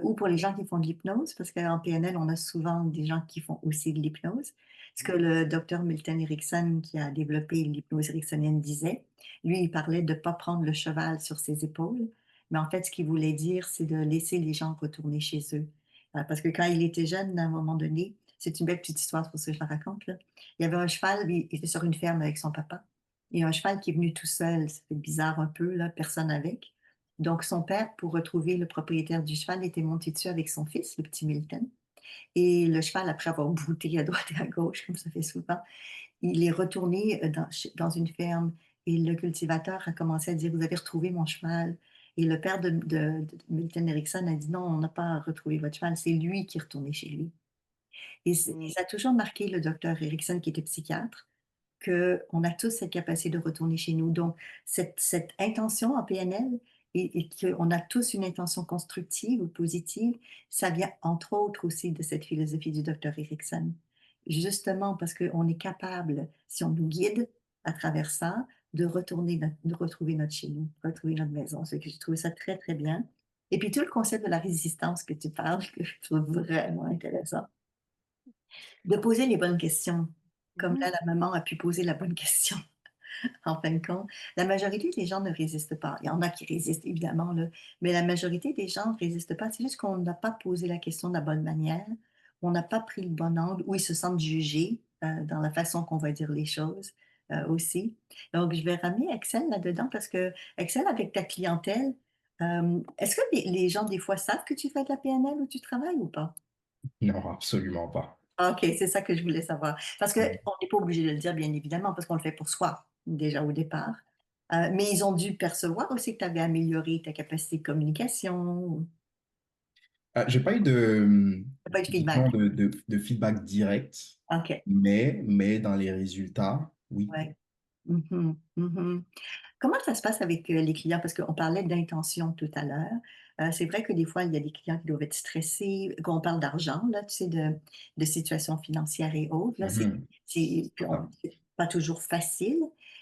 [SPEAKER 1] ou pour les gens qui font de l'hypnose, parce qu'en PNL, on a souvent des gens qui font aussi de l'hypnose. Ce que le docteur Milton Erickson, qui a développé l'hypnose ericksonienne, disait, lui, il parlait de ne pas prendre le cheval sur ses épaules, mais en fait, ce qu'il voulait dire, c'est de laisser les gens retourner chez eux. Parce que quand il était jeune, à un moment donné, c'est une belle petite histoire, c'est pour ça que je la raconte, là. Il y avait un cheval, il était sur une ferme avec son papa, et un cheval qui est venu tout seul, ça fait bizarre un peu, là, personne avec. Donc, son père, pour retrouver le propriétaire du cheval, était monté dessus avec son fils, le petit Milton. Et le cheval, après avoir brouté à droite et à gauche, comme ça fait souvent, il est retourné dans une ferme. Et le cultivateur a commencé à dire, vous avez retrouvé mon cheval. Et le père de Milton Erickson a dit, non, on n'a pas retrouvé votre cheval, c'est lui qui est retourné chez lui. Et
[SPEAKER 3] Mm.
[SPEAKER 1] ça a toujours marqué le docteur Erickson, qui était psychiatre, qu'on a tous cette capacité de retourner chez nous. Donc, cette intention en PNL et qu'on a tous une intention constructive ou positive, ça vient entre autres aussi de cette philosophie du docteur Erickson. Justement parce qu'on est capable, si on nous guide à travers ça, de retrouver notre chez nous, retrouver notre maison. C'est que je trouve ça très, très bien. Et puis tout le concept de la résistance que tu parles, que je trouve vraiment intéressant. De poser les bonnes questions. Comme
[SPEAKER 3] Mhm.
[SPEAKER 1] là, la maman a pu poser la bonne question. En fin de compte, la majorité des gens ne résistent pas. Il y en a qui résistent évidemment, là, mais la majorité des gens ne résistent pas. C'est juste qu'on n'a pas posé la question de la bonne manière, on n'a pas pris le bon angle, ou ils se sentent jugés dans la façon qu'on va dire les choses aussi. Donc, je vais ramener Excel là-dedans parce que Excel, avec ta clientèle, est-ce que les gens, des fois, savent que tu fais de la PNL où tu travailles ou pas?
[SPEAKER 2] Non, absolument pas.
[SPEAKER 1] Ah, OK, c'est ça que je voulais savoir. Parce qu'on
[SPEAKER 2] Mhm.
[SPEAKER 1] n'est pas obligé de le dire, bien évidemment, parce qu'on le fait pour soi, déjà au départ. Mais ils ont dû percevoir aussi que tu avais amélioré ta capacité de communication.
[SPEAKER 2] J'ai pas eu de,
[SPEAKER 1] Tu pas eu de
[SPEAKER 2] disons,
[SPEAKER 1] feedback.
[SPEAKER 2] de feedback direct,
[SPEAKER 1] OK,
[SPEAKER 2] mais dans les résultats, oui.
[SPEAKER 1] ouais. Mmh mh. Comment ça se passe avec, les clients? Parce qu'on parlait d'intention tout à l'heure. C'est vrai que des fois, il y a des clients qui doivent être stressés. Quand on parle d'argent, là, tu sais, de situation financière et autres, là,
[SPEAKER 2] Mhm.
[SPEAKER 1] puis
[SPEAKER 2] Voilà.
[SPEAKER 1] c'est pas toujours facile.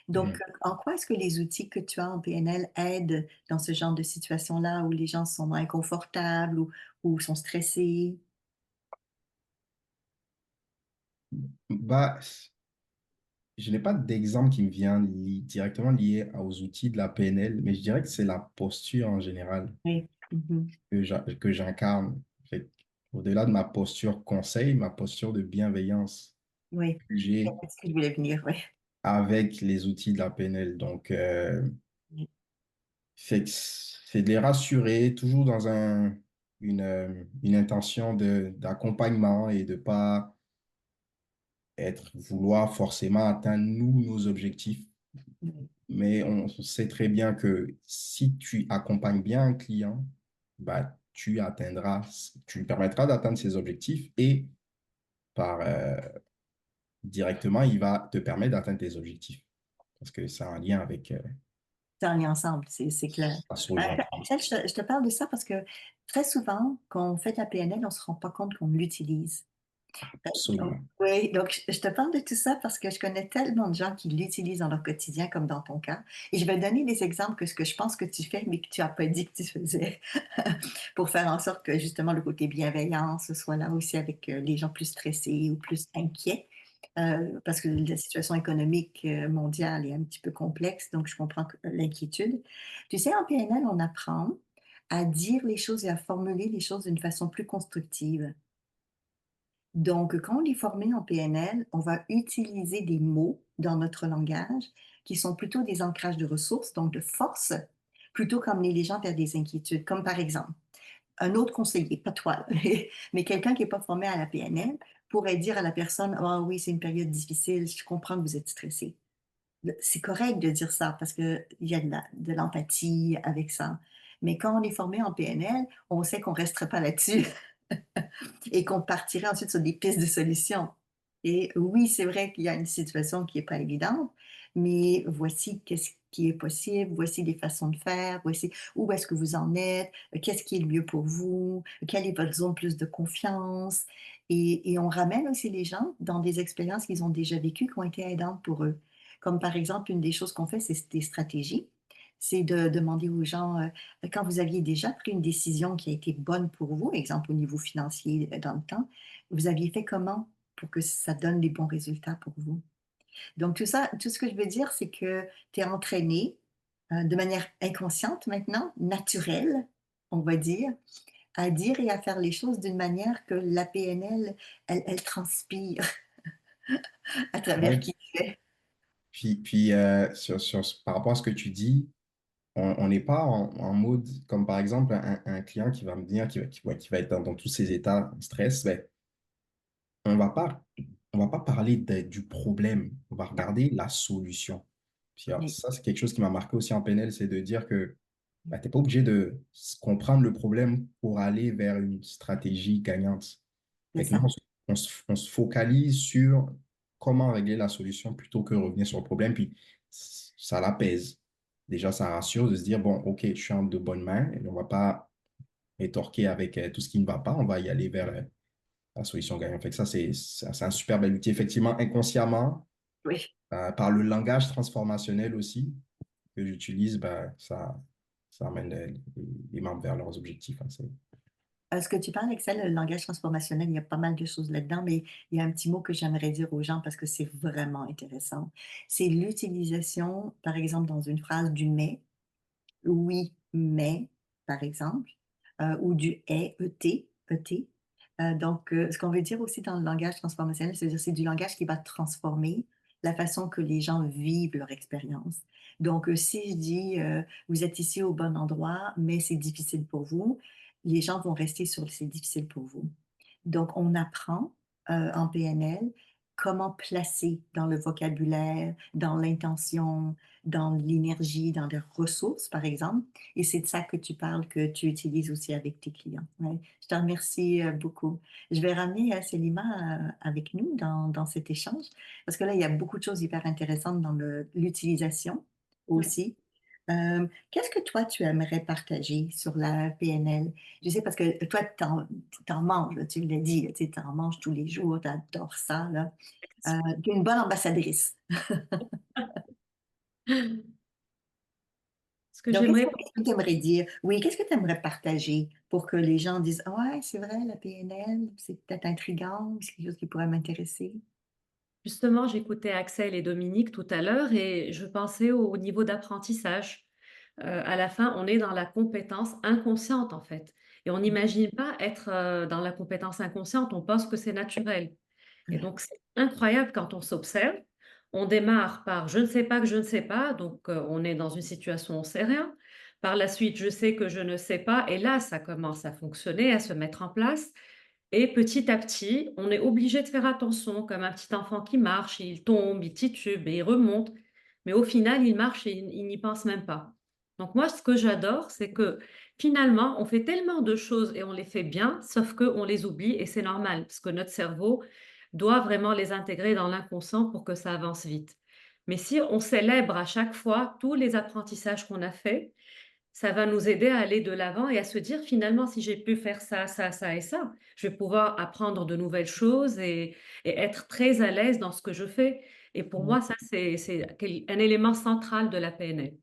[SPEAKER 1] Donc,
[SPEAKER 2] Mhm.
[SPEAKER 1] en quoi est-ce que les outils que tu as en PNL aident dans ce genre de situation-là où les gens sont moins confortables ou sont stressés?
[SPEAKER 2] Bah, je n'ai pas d'exemple qui me vient directement lié aux outils de la PNL, mais je dirais que c'est la posture en général
[SPEAKER 1] Oui. Mhm.
[SPEAKER 2] que j'incarne. Fait au-delà de ma posture conseil, ma posture de bienveillance
[SPEAKER 1] Oui,
[SPEAKER 2] que j'ai
[SPEAKER 1] c'est ce que je voulais venir, oui.
[SPEAKER 2] avec les outils de la PNL. Donc,
[SPEAKER 1] Oui.
[SPEAKER 2] c'est de les rassurer, toujours dans une intention d'accompagnement et de pas vouloir forcément atteindre nous, nos objectifs. Mais on sait très bien que si tu accompagnes bien un client, bah, tu lui permettras d'atteindre ses objectifs et par, directement, il va te permettre d'atteindre tes objectifs parce que c'est un lien avec
[SPEAKER 1] Ça, on est ensemble, c'est clair.
[SPEAKER 2] la solution.
[SPEAKER 1] Axel, je te parle de ça parce que très souvent, quand on fait de la PNL, on ne se rend pas compte qu'on l'utilise. Donc,
[SPEAKER 2] Absolument.
[SPEAKER 1] oui, donc je te parle de tout ça parce que je connais tellement de gens qui l'utilisent dans leur quotidien, comme dans ton cas. Et je vais donner des exemples que ce que je pense que tu fais, mais que tu n'as pas dit que tu faisais, pour faire en sorte que justement le côté bienveillance soit là aussi avec les gens plus stressés ou plus inquiets. Parce que la situation économique mondiale est un petit peu complexe, donc je comprends l'inquiétude. Tu sais, en PNL, on apprend à dire les choses et à formuler les choses d'une façon plus constructive. Donc, quand on est formé en PNL, on va utiliser des mots dans notre langage qui sont plutôt des ancrages de ressources, donc de force, plutôt qu'emmener les gens vers des inquiétudes. Comme par exemple, un autre conseiller, pas toi, mais quelqu'un qui n'est pas formé à la PNL pourrait dire à la personne, ah oui, c'est une période difficile, je comprends que vous êtes stressé. C'est correct de dire ça parce qu'il y a de l'empathie avec ça. Mais quand on est formé en PNL, on sait qu'on ne resterait pas là-dessus et qu'on partirait ensuite sur des pistes de solutions. Et oui, c'est vrai qu'il y a une situation qui n'est pas évidente, mais voici qu'est-ce qui est possible, voici les façons de faire, voici où est-ce que vous en êtes, qu'est-ce qui est le mieux pour vous, quelle est votre zone plus de confiance. Et on ramène aussi les gens dans des expériences qu'ils ont déjà vécues qui ont été aidantes pour eux. Comme par exemple, une des choses qu'on fait, c'est des stratégies. C'est de demander aux gens, quand vous aviez déjà pris une décision qui a été bonne pour vous, exemple au niveau financier dans le temps, vous aviez fait comment pour que ça donne des bons résultats pour vous? Donc tout ça, tout ce que je veux dire, c'est que tu es entraîné de manière inconsciente maintenant, naturelle, on va dire et à faire les choses d'une manière que la PNL, elle transpire à travers
[SPEAKER 2] Ouais.
[SPEAKER 1] qui tu es.
[SPEAKER 2] Puis par rapport à ce que tu dis, on n'est pas en mode, comme par exemple un client qui va me dire, qui va être dans tous ces états de stress, ben, on va pas, on va pas parler du problème, on va regarder la solution. Puis alors,
[SPEAKER 1] Oui,
[SPEAKER 2] ça, c'est quelque chose qui m'a marqué aussi en PNL, c'est de dire que bah, tu n'es pas obligé de comprendre le problème pour aller vers une stratégie gagnante.
[SPEAKER 1] c'est
[SPEAKER 2] Fait que nous,
[SPEAKER 1] ça.
[SPEAKER 2] on se focalise sur comment régler la solution plutôt que revenir sur le problème, puis ça l'apaise. Déjà, ça rassure de se dire, bon, OK, je suis en de bonnes mains, et on ne va pas rétorquer avec tout ce qui ne va pas, on va y aller vers la solution gagnante. Fait que ça, c'est un super bel outil. Effectivement, inconsciemment,
[SPEAKER 1] Oui.
[SPEAKER 2] par le langage transformationnel aussi que j'utilise, ben, ça amène les membres vers leurs objectifs, hein,
[SPEAKER 1] Ce que tu parles, Excel, le langage transformationnel, il y a pas mal de choses là-dedans, mais il y a un petit mot que j'aimerais dire aux gens parce que c'est vraiment intéressant. C'est l'utilisation, par exemple, dans une phrase du mais, oui, mais, par exemple, ou du est, et. Donc, ce qu'on veut dire aussi dans le langage transformationnel, c'est-à-dire c'est du langage qui va transformer la façon que les gens vivent leur expérience. Donc, si je dis, vous êtes ici au bon endroit, mais c'est difficile pour vous, les gens vont rester sur c'est difficile pour vous. Donc, on apprend en PNL comment placer dans le vocabulaire, dans l'intention, dans l'énergie, dans les ressources, par exemple. Et c'est de ça que tu parles, que tu utilises aussi avec tes clients. Ouais. Je te remercie beaucoup. Je vais ramener Selima avec nous dans cet échange, parce que là, il y a beaucoup de choses hyper intéressantes dans l'utilisation
[SPEAKER 4] Ouais.
[SPEAKER 1] aussi. Qu'est-ce que toi, tu aimerais partager sur la PNL? Je sais parce que toi, t'en manges, là, tu l'as dit, là, tu sais, t'en manges tous les jours, t'adores ça, là. T'es une bonne ambassadrice.
[SPEAKER 4] Ce que
[SPEAKER 1] Donc,
[SPEAKER 4] j'aimerais
[SPEAKER 1] qu'est-ce que tu aimerais dire? Oui, qu'est-ce que tu aimerais partager pour que les gens disent, ah ouais, c'est vrai, la PNL, c'est peut-être intriguant, c'est quelque chose qui pourrait m'intéresser.
[SPEAKER 4] Justement, j'écoutais Axel et Dominique tout à l'heure et je pensais au niveau d'apprentissage. À la fin, on est dans la compétence inconsciente, en fait, et on n'imagine pas être, dans la compétence inconsciente, on pense que c'est naturel. Et
[SPEAKER 1] Ouais.
[SPEAKER 4] donc, c'est incroyable quand on s'observe. On démarre par: «Je ne sais pas que je ne sais pas», donc on est dans une situation, on sait rien. Par la suite: «Je sais que je ne sais pas», et là, ça commence à fonctionner, à se mettre en place, et petit à petit, on est obligé de faire attention, comme un petit enfant qui marche, il tombe, il titube et il remonte, mais au final, il marche et il n'y pense même pas. Donc moi, ce que j'adore, c'est que finalement, on fait tellement de choses et on les fait bien, sauf qu'on les oublie et c'est normal, parce que notre cerveau doit vraiment les intégrer dans l'inconscient pour que ça avance vite. Mais si on célèbre à chaque fois tous les apprentissages qu'on a faits, ça va nous aider à aller de l'avant et à se dire: «Finalement, si j'ai pu faire ça, ça, ça et ça, je vais pouvoir apprendre de nouvelles choses et être très à l'aise dans ce que je fais», et pour moi, ça, c'est un élément central de la PNL.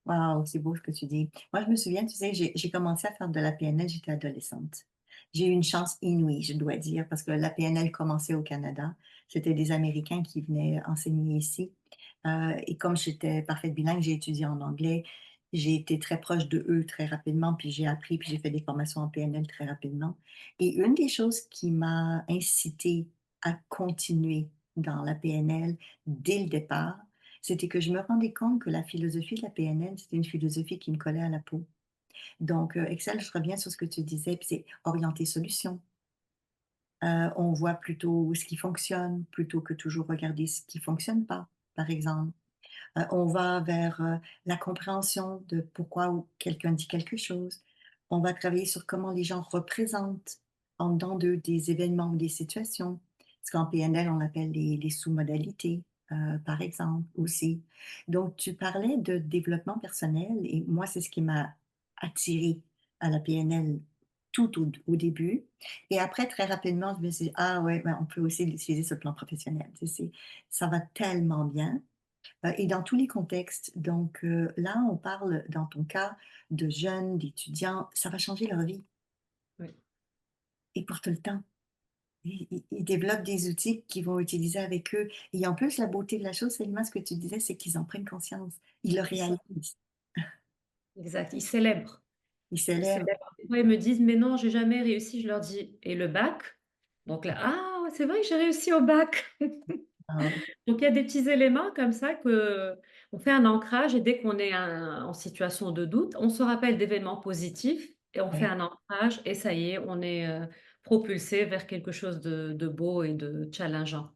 [SPEAKER 1] Waouh, c'est beau ce que tu dis. Moi, je me souviens, tu sais, j'ai commencé à faire de la PNL, j'étais adolescente. J'ai eu une chance inouïe, je dois dire, parce que la PNL commençait au Canada. C'était des Américains qui venaient enseigner ici. Et comme j'étais parfaite bilingue, j'ai étudié en anglais. J'ai été très proche de eux très rapidement, puis j'ai appris, puis j'ai fait des formations en PNL très rapidement. Et une des choses qui m'a incitée à continuer dans la PNL dès le départ, c'était que je me rendais compte que la philosophie de la PNL, c'était une philosophie qui me collait à la peau. Donc, Excel, je reviens sur ce que tu disais, puis c'est orienter solution. On voit plutôt ce qui fonctionne, plutôt que toujours regarder ce qui fonctionne pas, par exemple. On va vers, la compréhension de pourquoi ou quelqu'un dit quelque chose. On va travailler sur comment les gens représentent en dedans d'eux des événements ou des situations. Ce qu'en PNL, on appelle les sous-modalités, par exemple, aussi. Donc tu parlais de développement personnel et moi, c'est ce qui m'a attirée à la PNL tout au début et après très rapidement, je me suis dit: «Ah ouais, ben, on peut aussi l'utiliser sur le plan professionnel». Tu sais, ça va tellement bien. Et dans tous les contextes. Donc, là, on parle, dans ton cas, de jeunes, d'étudiants, ça va changer leur vie
[SPEAKER 4] Oui,
[SPEAKER 1] et pour tout le temps. Ils développent des outils qu'ils vont utiliser avec eux et en plus, la beauté de la chose, Selma, ce que tu disais, c'est qu'ils en prennent conscience. Ils le
[SPEAKER 4] c'est ça,
[SPEAKER 1] réalisent.
[SPEAKER 4] exact. Ils célèbrent.
[SPEAKER 1] Ils
[SPEAKER 4] Ils
[SPEAKER 1] célèbrent.
[SPEAKER 4] célèbrent. Des fois, ils me disent: «Mais non, j'ai jamais réussi». Je leur dis: «Et le bac?» Donc là: «Ah, ouais, c'est vrai que j'ai réussi au bac».
[SPEAKER 1] Ah,
[SPEAKER 4] Donc il y a des petits éléments comme ça que on fait un ancrage et dès qu'on est en situation de doute, on se rappelle d'événements positifs et on fait
[SPEAKER 1] ouais.
[SPEAKER 4] un ancrage et ça y est, on est, propulsé vers quelque chose de beau et de challengeant.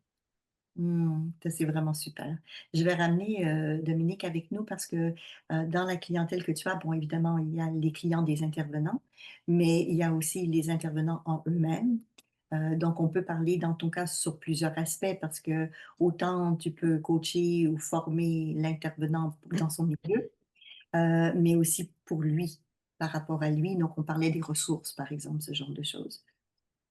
[SPEAKER 1] Ça, c'est vraiment super. Je vais ramener, Dominique avec nous parce que, dans la clientèle que tu as, bon, évidemment, il y a les clients des intervenants, mais il y a aussi les intervenants en eux-mêmes. Donc on peut parler dans ton cas sur plusieurs aspects parce que autant tu peux coacher ou former l'intervenant dans son milieu, mais aussi pour lui, par rapport à lui. Donc on parlait des ressources, par exemple, ce genre de choses.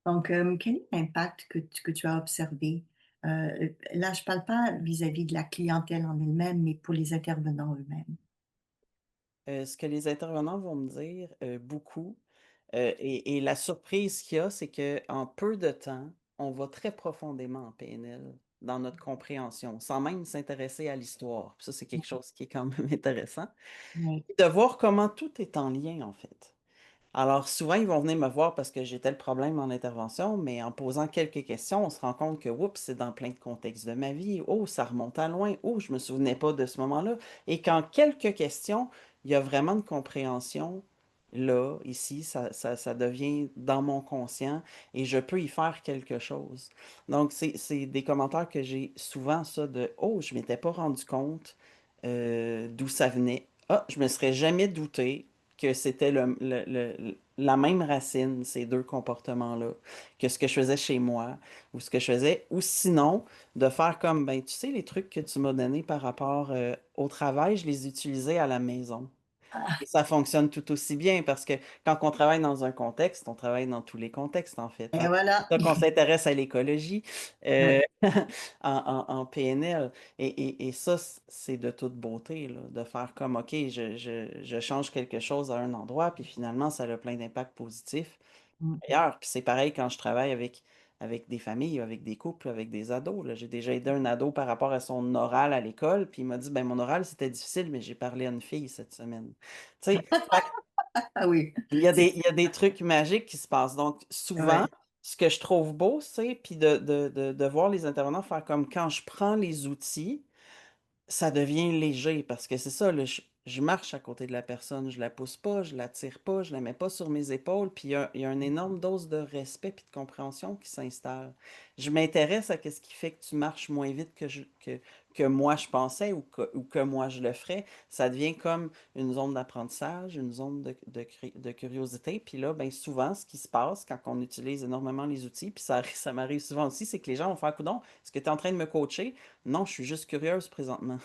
[SPEAKER 1] Donc, quel est l'impact que tu as observé? Là, je parle pas vis-à-vis de la clientèle en elle-même, mais pour les intervenants eux-mêmes.
[SPEAKER 3] Ce que les intervenants vont me dire, beaucoup, et la surprise qu'il y a, c'est qu'en peu de temps, on va très profondément en PNL dans notre compréhension, sans même s'intéresser à l'histoire. Puis ça, c'est quelque chose qui est quand même intéressant.
[SPEAKER 1] Oui.
[SPEAKER 3] Et de voir comment tout est en lien, en fait. Alors souvent, ils vont venir me voir parce que j'ai tel problème en intervention, mais en posant quelques questions, on se rend compte que, oups, c'est dans plein de contextes de ma vie. Oh, ça remonte à loin. Oh, je me souvenais pas de ce moment-là. Et qu'en quelques questions, il y a vraiment une compréhension. Là, ici, ça devient dans mon conscient et je peux y faire quelque chose. Donc, c'est des commentaires que j'ai souvent, ça, de oh, je m'étais pas rendu compte d'où ça venait. Ah, je me serais jamais douté que c'était la même racine, ces deux comportements-là, que ce que je faisais chez moi, ou ce que je faisais, ou sinon, de faire comme, ben, tu sais, les trucs que tu m'as donnés par rapport au travail, je les utilisais à la maison. Et
[SPEAKER 1] Ah,
[SPEAKER 3] ça fonctionne tout aussi bien parce que quand on travaille dans un contexte, on travaille dans tous les contextes en fait,
[SPEAKER 1] et
[SPEAKER 3] hein.
[SPEAKER 1] voilà.
[SPEAKER 3] Donc on s'intéresse à l'écologie
[SPEAKER 1] Ouais.
[SPEAKER 3] euh, en PNL. Et ça, c'est de toute beauté, là, de faire comme, OK, je change quelque chose à un endroit, puis finalement, ça a plein d'impacts positifs
[SPEAKER 1] Mmh.
[SPEAKER 3] ailleurs. Puis c'est pareil quand je travaille avec avec des familles, avec des couples, avec des ados, là. J'ai déjà aidé un ado par rapport à son oral à l'école, puis il m'a dit, ben mon oral, c'était difficile, mais j'ai parlé à une fille cette semaine. Tu sais,
[SPEAKER 1] Ah oui,
[SPEAKER 3] il y a des trucs magiques qui se passent. Donc, souvent,
[SPEAKER 1] ouais.
[SPEAKER 3] ce que je trouve beau, c'est, puis de voir les intervenants faire comme quand je prends les outils, ça devient léger parce que c'est ça, là, je marche à côté de la personne, je la pousse pas, je la tire pas, je la mets pas sur mes épaules, puis il y a une énorme dose de respect puis de compréhension qui s'installe. Je m'intéresse à ce qui fait que tu marches moins vite que moi je pensais ou que moi je le ferais. Ça devient comme une zone d'apprentissage, une zone de curiosité. Puis là, ben souvent, ce qui se passe quand on utilise énormément les outils, puis ça m'arrive souvent aussi, c'est que les gens vont faire, coudon, est-ce que tu es en train de me coacher? Non, je suis juste curieuse présentement.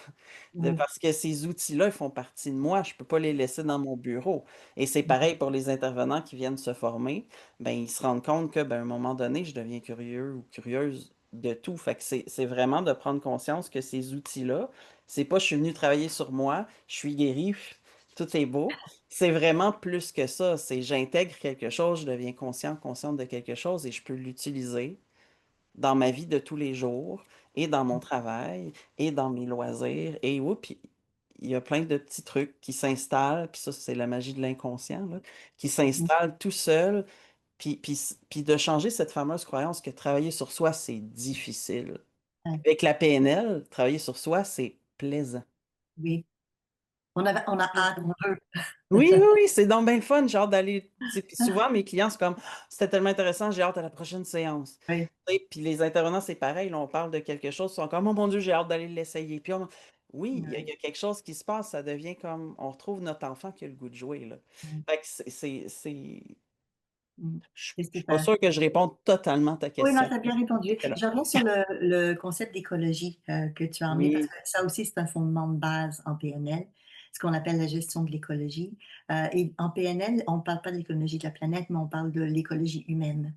[SPEAKER 1] Ouais.
[SPEAKER 3] Parce que ces outils-là, ils font partie de moi. Je ne peux pas les laisser dans mon bureau. Et c'est pareil pour les intervenants qui viennent se former. Ben, ils se rendent compte que, ben, à un moment donné, je deviens curieux ou curieuse de tout. Fait que c'est vraiment de prendre conscience que ces outils-là, c'est pas je suis venu travailler sur moi, je suis guéri, tout est beau. C'est vraiment plus que ça. C'est j'intègre quelque chose, je deviens consciente de quelque chose et je peux l'utiliser dans ma vie de tous les jours et dans mon travail et dans mes loisirs. Et oui, puis il y a plein de petits trucs qui s'installent, puis ça, c'est la magie de l'inconscient, là, qui s'installent tout seul, puis de changer cette fameuse croyance que travailler sur soi, c'est difficile.
[SPEAKER 1] Ouais.
[SPEAKER 3] Avec la PNL, travailler sur soi, c'est plaisant.
[SPEAKER 1] Oui. On a hâte, on veut.
[SPEAKER 3] Oui, oui, oui, c'est donc bien le fun. J'ai hâte d'aller. Tu sais, puis souvent, mes clients, c'est comme c'était tellement intéressant, j'ai hâte à la prochaine séance.
[SPEAKER 1] Oui.
[SPEAKER 3] Tu sais, puis les intervenants, c'est pareil. Là, on parle de quelque chose, ils sont comme, oh mon Dieu, j'ai hâte d'aller l'essayer. Puis oui, il
[SPEAKER 1] Ouais.
[SPEAKER 3] y a quelque chose qui se passe, ça devient comme on retrouve notre enfant qui a le goût de jouer, là.
[SPEAKER 1] Ouais.
[SPEAKER 3] Fait que
[SPEAKER 1] Mm.
[SPEAKER 3] je
[SPEAKER 1] C'est
[SPEAKER 3] suis pas
[SPEAKER 1] super.
[SPEAKER 3] sûr que je réponde totalement à ta
[SPEAKER 1] Oui, non,
[SPEAKER 3] question.
[SPEAKER 1] tu as bien répondu.
[SPEAKER 3] C'est là.
[SPEAKER 1] Je reviens sur le concept d'écologie que tu as emmené, parce
[SPEAKER 3] Oui.
[SPEAKER 1] que ça aussi, c'est un fondement de base en PNL, ce qu'on appelle la gestion de l'écologie. Et en PNL, on ne parle pas de l'écologie de la planète, mais on parle de l'écologie humaine.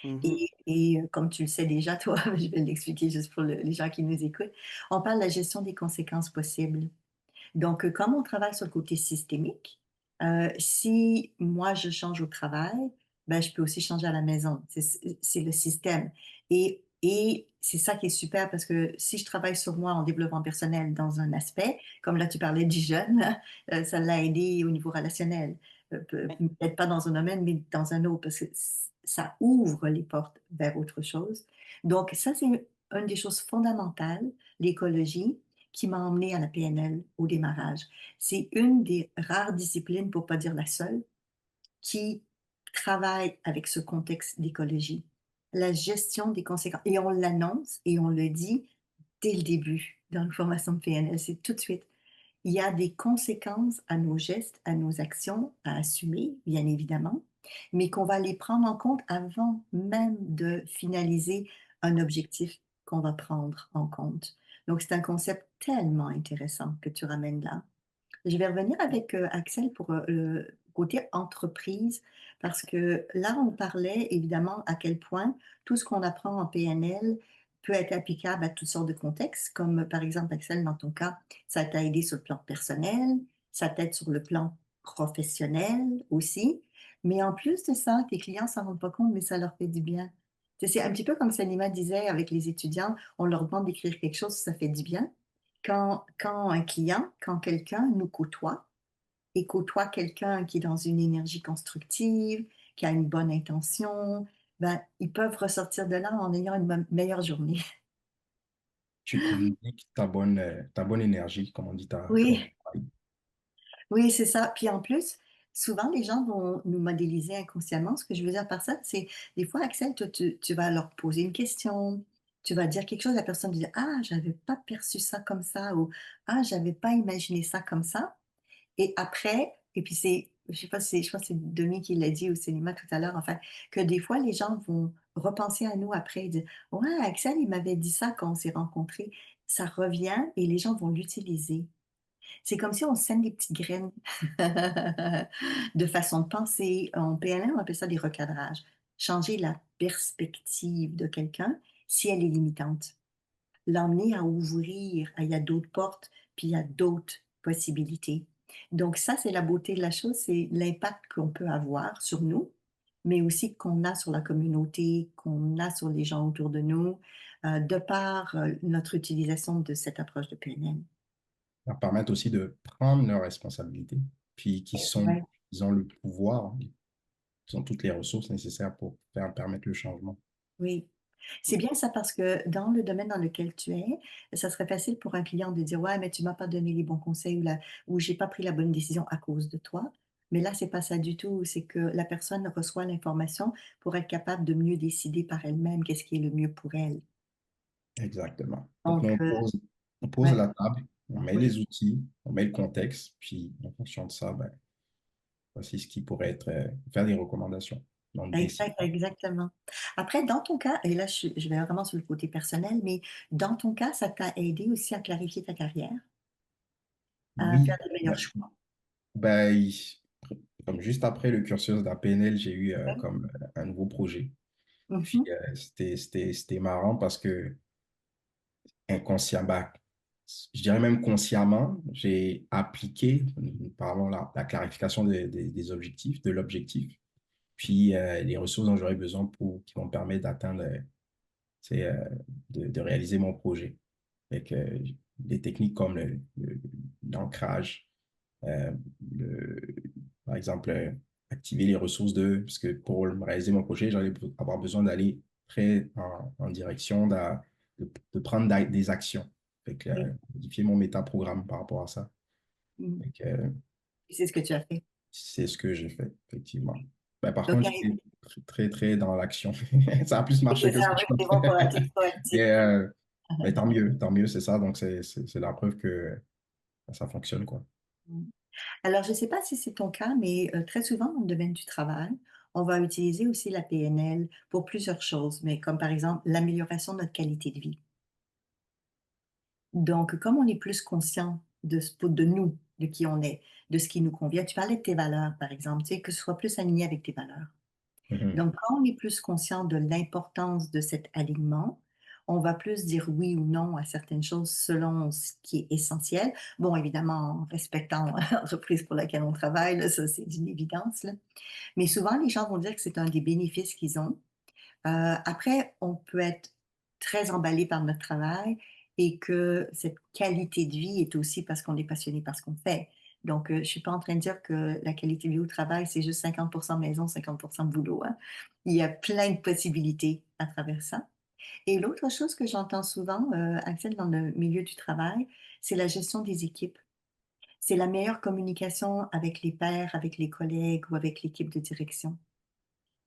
[SPEAKER 3] Mhm.
[SPEAKER 1] Et comme tu le sais déjà, toi, je vais l'expliquer juste pour les gens qui nous écoutent, on parle de la gestion des conséquences possibles. Donc, comme on travaille sur le côté systémique, si moi je change au travail, ben, je peux aussi changer à la maison. C'est le système. Et c'est ça qui est super parce que si je travaille sur moi en développement personnel dans un aspect, comme là tu parlais du jeune, ça l'a aidé au niveau relationnel. Peut-être pas dans un domaine, mais dans un autre, parce que ça ouvre les portes vers autre chose. Donc, ça, c'est une des choses fondamentales, l'écologie qui m'a emmenée à la PNL au démarrage. C'est une des rares disciplines, pour pas dire la seule, qui travaille avec ce contexte d'écologie. La gestion des conséquences. Et on l'annonce et on le dit dès le début dans la formation de PNL, c'est tout de suite. Il y a des conséquences à nos gestes, à nos actions, à assumer, bien évidemment, mais qu'on va les prendre en compte avant même de finaliser un objectif qu'on va prendre en compte. Donc, c'est un concept tellement intéressant que tu ramènes là. Je vais revenir avec Axel pour le côté entreprise, parce que là, on parlait évidemment à quel point tout ce qu'on apprend en PNL peut être applicable à toutes sortes de contextes, comme par exemple, Axel, dans ton cas, ça t'a aidé sur le plan personnel, ça t'aide sur le plan professionnel aussi. Mais en plus de ça, tes clients ne s'en rendent pas compte, mais ça leur fait du bien. C'est un petit peu comme Salima disait avec les étudiants, on leur demande d'écrire quelque chose, ça fait du bien. Quand un client, quand quelqu'un nous côtoie et côtoie quelqu'un qui est dans une énergie constructive, qui a une bonne intention, ben, ils peuvent ressortir de là en ayant une meilleure journée.
[SPEAKER 2] Tu communiques ta bonne énergie, comme on dit, ton
[SPEAKER 1] Oui,
[SPEAKER 2] travail.
[SPEAKER 1] oui, c'est ça. Puis en plus, souvent, les gens vont nous modéliser inconsciemment. Ce que je veux dire par ça, c'est des fois, Axel, toi, tu vas leur poser une question, tu vas dire quelque chose, la personne dit, ah, j'avais pas perçu ça comme ça, ou ah, j'avais pas imaginé ça comme ça. Et après, et puis c'est, je sais pas si je crois que c'est Demi qui l'a dit au cinéma tout à l'heure, enfin, que des fois les gens vont repenser à nous après et dire, ouais, Axel, il m'avait dit ça quand on s'est rencontrés. Ça revient et les gens vont l'utiliser. C'est comme si on sème des petites graines de façon de penser. En PNL, on appelle ça des recadrages. Changer la perspective de quelqu'un si elle est limitante, l'emmener à ouvrir, il y a d'autres portes, puis il y a d'autres possibilités. Donc ça, c'est la beauté de la chose, c'est l'impact qu'on peut avoir sur nous, mais aussi qu'on a sur la communauté, qu'on a sur les gens autour de nous, de par notre utilisation de cette approche de PNL.
[SPEAKER 2] Leur permettre aussi de prendre leurs responsabilités, puis
[SPEAKER 1] Ouais,
[SPEAKER 2] ils ont le pouvoir, ils ont toutes les ressources nécessaires pour permettre le changement.
[SPEAKER 1] oui. C'est bien ça parce que dans le domaine dans lequel tu es, ça serait facile pour un client de dire: «Ouais, mais tu m'as pas donné les bons conseils ou j'ai pas pris la bonne décision à cause de toi». Mais là, c'est pas ça du tout. C'est que la personne reçoit l'information pour être capable de mieux décider par elle-même qu'est-ce qui est le mieux pour elle.
[SPEAKER 2] Exactement. Donc, nous,
[SPEAKER 1] Donc
[SPEAKER 2] on pose
[SPEAKER 1] ouais,
[SPEAKER 2] la table, on met
[SPEAKER 1] oui,
[SPEAKER 2] les outils, on met le contexte, puis en fonction de ça, ben, voici ce qui pourrait être, faire des recommandations. Donc, décider.
[SPEAKER 1] exactement. Après, dans ton cas, et là, je vais vraiment sur le côté personnel, mais dans ton cas, ça t'a aidé aussi à clarifier ta carrière, à faire
[SPEAKER 2] Oui,
[SPEAKER 1] de meilleurs choix.
[SPEAKER 2] ben, comme juste après le cursus d'un PNL, j'ai eu
[SPEAKER 1] Ouais.
[SPEAKER 2] comme un nouveau projet. Puis
[SPEAKER 1] Mhm.
[SPEAKER 2] c'était marrant parce que inconsciemment, ben, je dirais même consciemment, j'ai appliqué, pardon, la clarification des objectifs, de l'objectif, puis les ressources dont j'aurais besoin qui vont me permettre d'atteindre, c'est, de réaliser mon projet. Avec des techniques comme l'ancrage, euh, le- par exemple, activer les ressources parce que pour réaliser mon projet, j'allais avoir besoin d'aller très en direction de prendre des actions. Fait que,
[SPEAKER 1] Oui.
[SPEAKER 2] modifier mon métaprogramme par rapport à ça.
[SPEAKER 1] Mhm.
[SPEAKER 2] Fait que,
[SPEAKER 1] Et c'est ce que tu as fait.
[SPEAKER 2] c'est ce que j'ai fait, effectivement. Ben, par
[SPEAKER 1] Donc,
[SPEAKER 2] contre, j'étais très, très dans l'action. Ça a plus
[SPEAKER 1] oui, c'est
[SPEAKER 2] marché que ce
[SPEAKER 1] ça,
[SPEAKER 2] que
[SPEAKER 1] oui,
[SPEAKER 2] je
[SPEAKER 1] c'est bon pour être
[SPEAKER 2] pensais.
[SPEAKER 1] proactif.
[SPEAKER 2] Mais, mais tant mieux, c'est ça. Donc, c'est la preuve que ça fonctionne, quoi.
[SPEAKER 1] Mm. Alors, je ne sais pas si c'est ton cas, mais très souvent dans le domaine du travail, on va utiliser aussi la PNL pour plusieurs choses, mais comme par exemple l'amélioration de notre qualité de vie. Donc, comme on est plus conscient de nous, de qui on est, de ce qui nous convient, tu parlais de tes valeurs, par exemple, tu sais, que ce soit plus aligné avec tes valeurs.
[SPEAKER 2] Mhm.
[SPEAKER 1] Donc, quand on est plus conscient de l'importance de cet alignement, on va plus dire oui ou non à certaines choses selon ce qui est essentiel. Bon, évidemment, en respectant l'entreprise pour laquelle on travaille, là, ça c'est une évidence, là. Mais souvent, les gens vont dire que c'est un des bénéfices qu'ils ont. Après, on peut être très emballé par notre travail et que cette qualité de vie est aussi parce qu'on est passionné par ce qu'on fait. Donc, je suis pas en train de dire que la qualité de vie au travail, c'est juste 50 maison, 50 boulot, hein. Il y a plein de possibilités à travers ça. Et l'autre chose que j'entends souvent, Axel, dans le milieu du travail, c'est la gestion des équipes. C'est la meilleure communication avec les pairs, avec les collègues ou avec l'équipe de direction.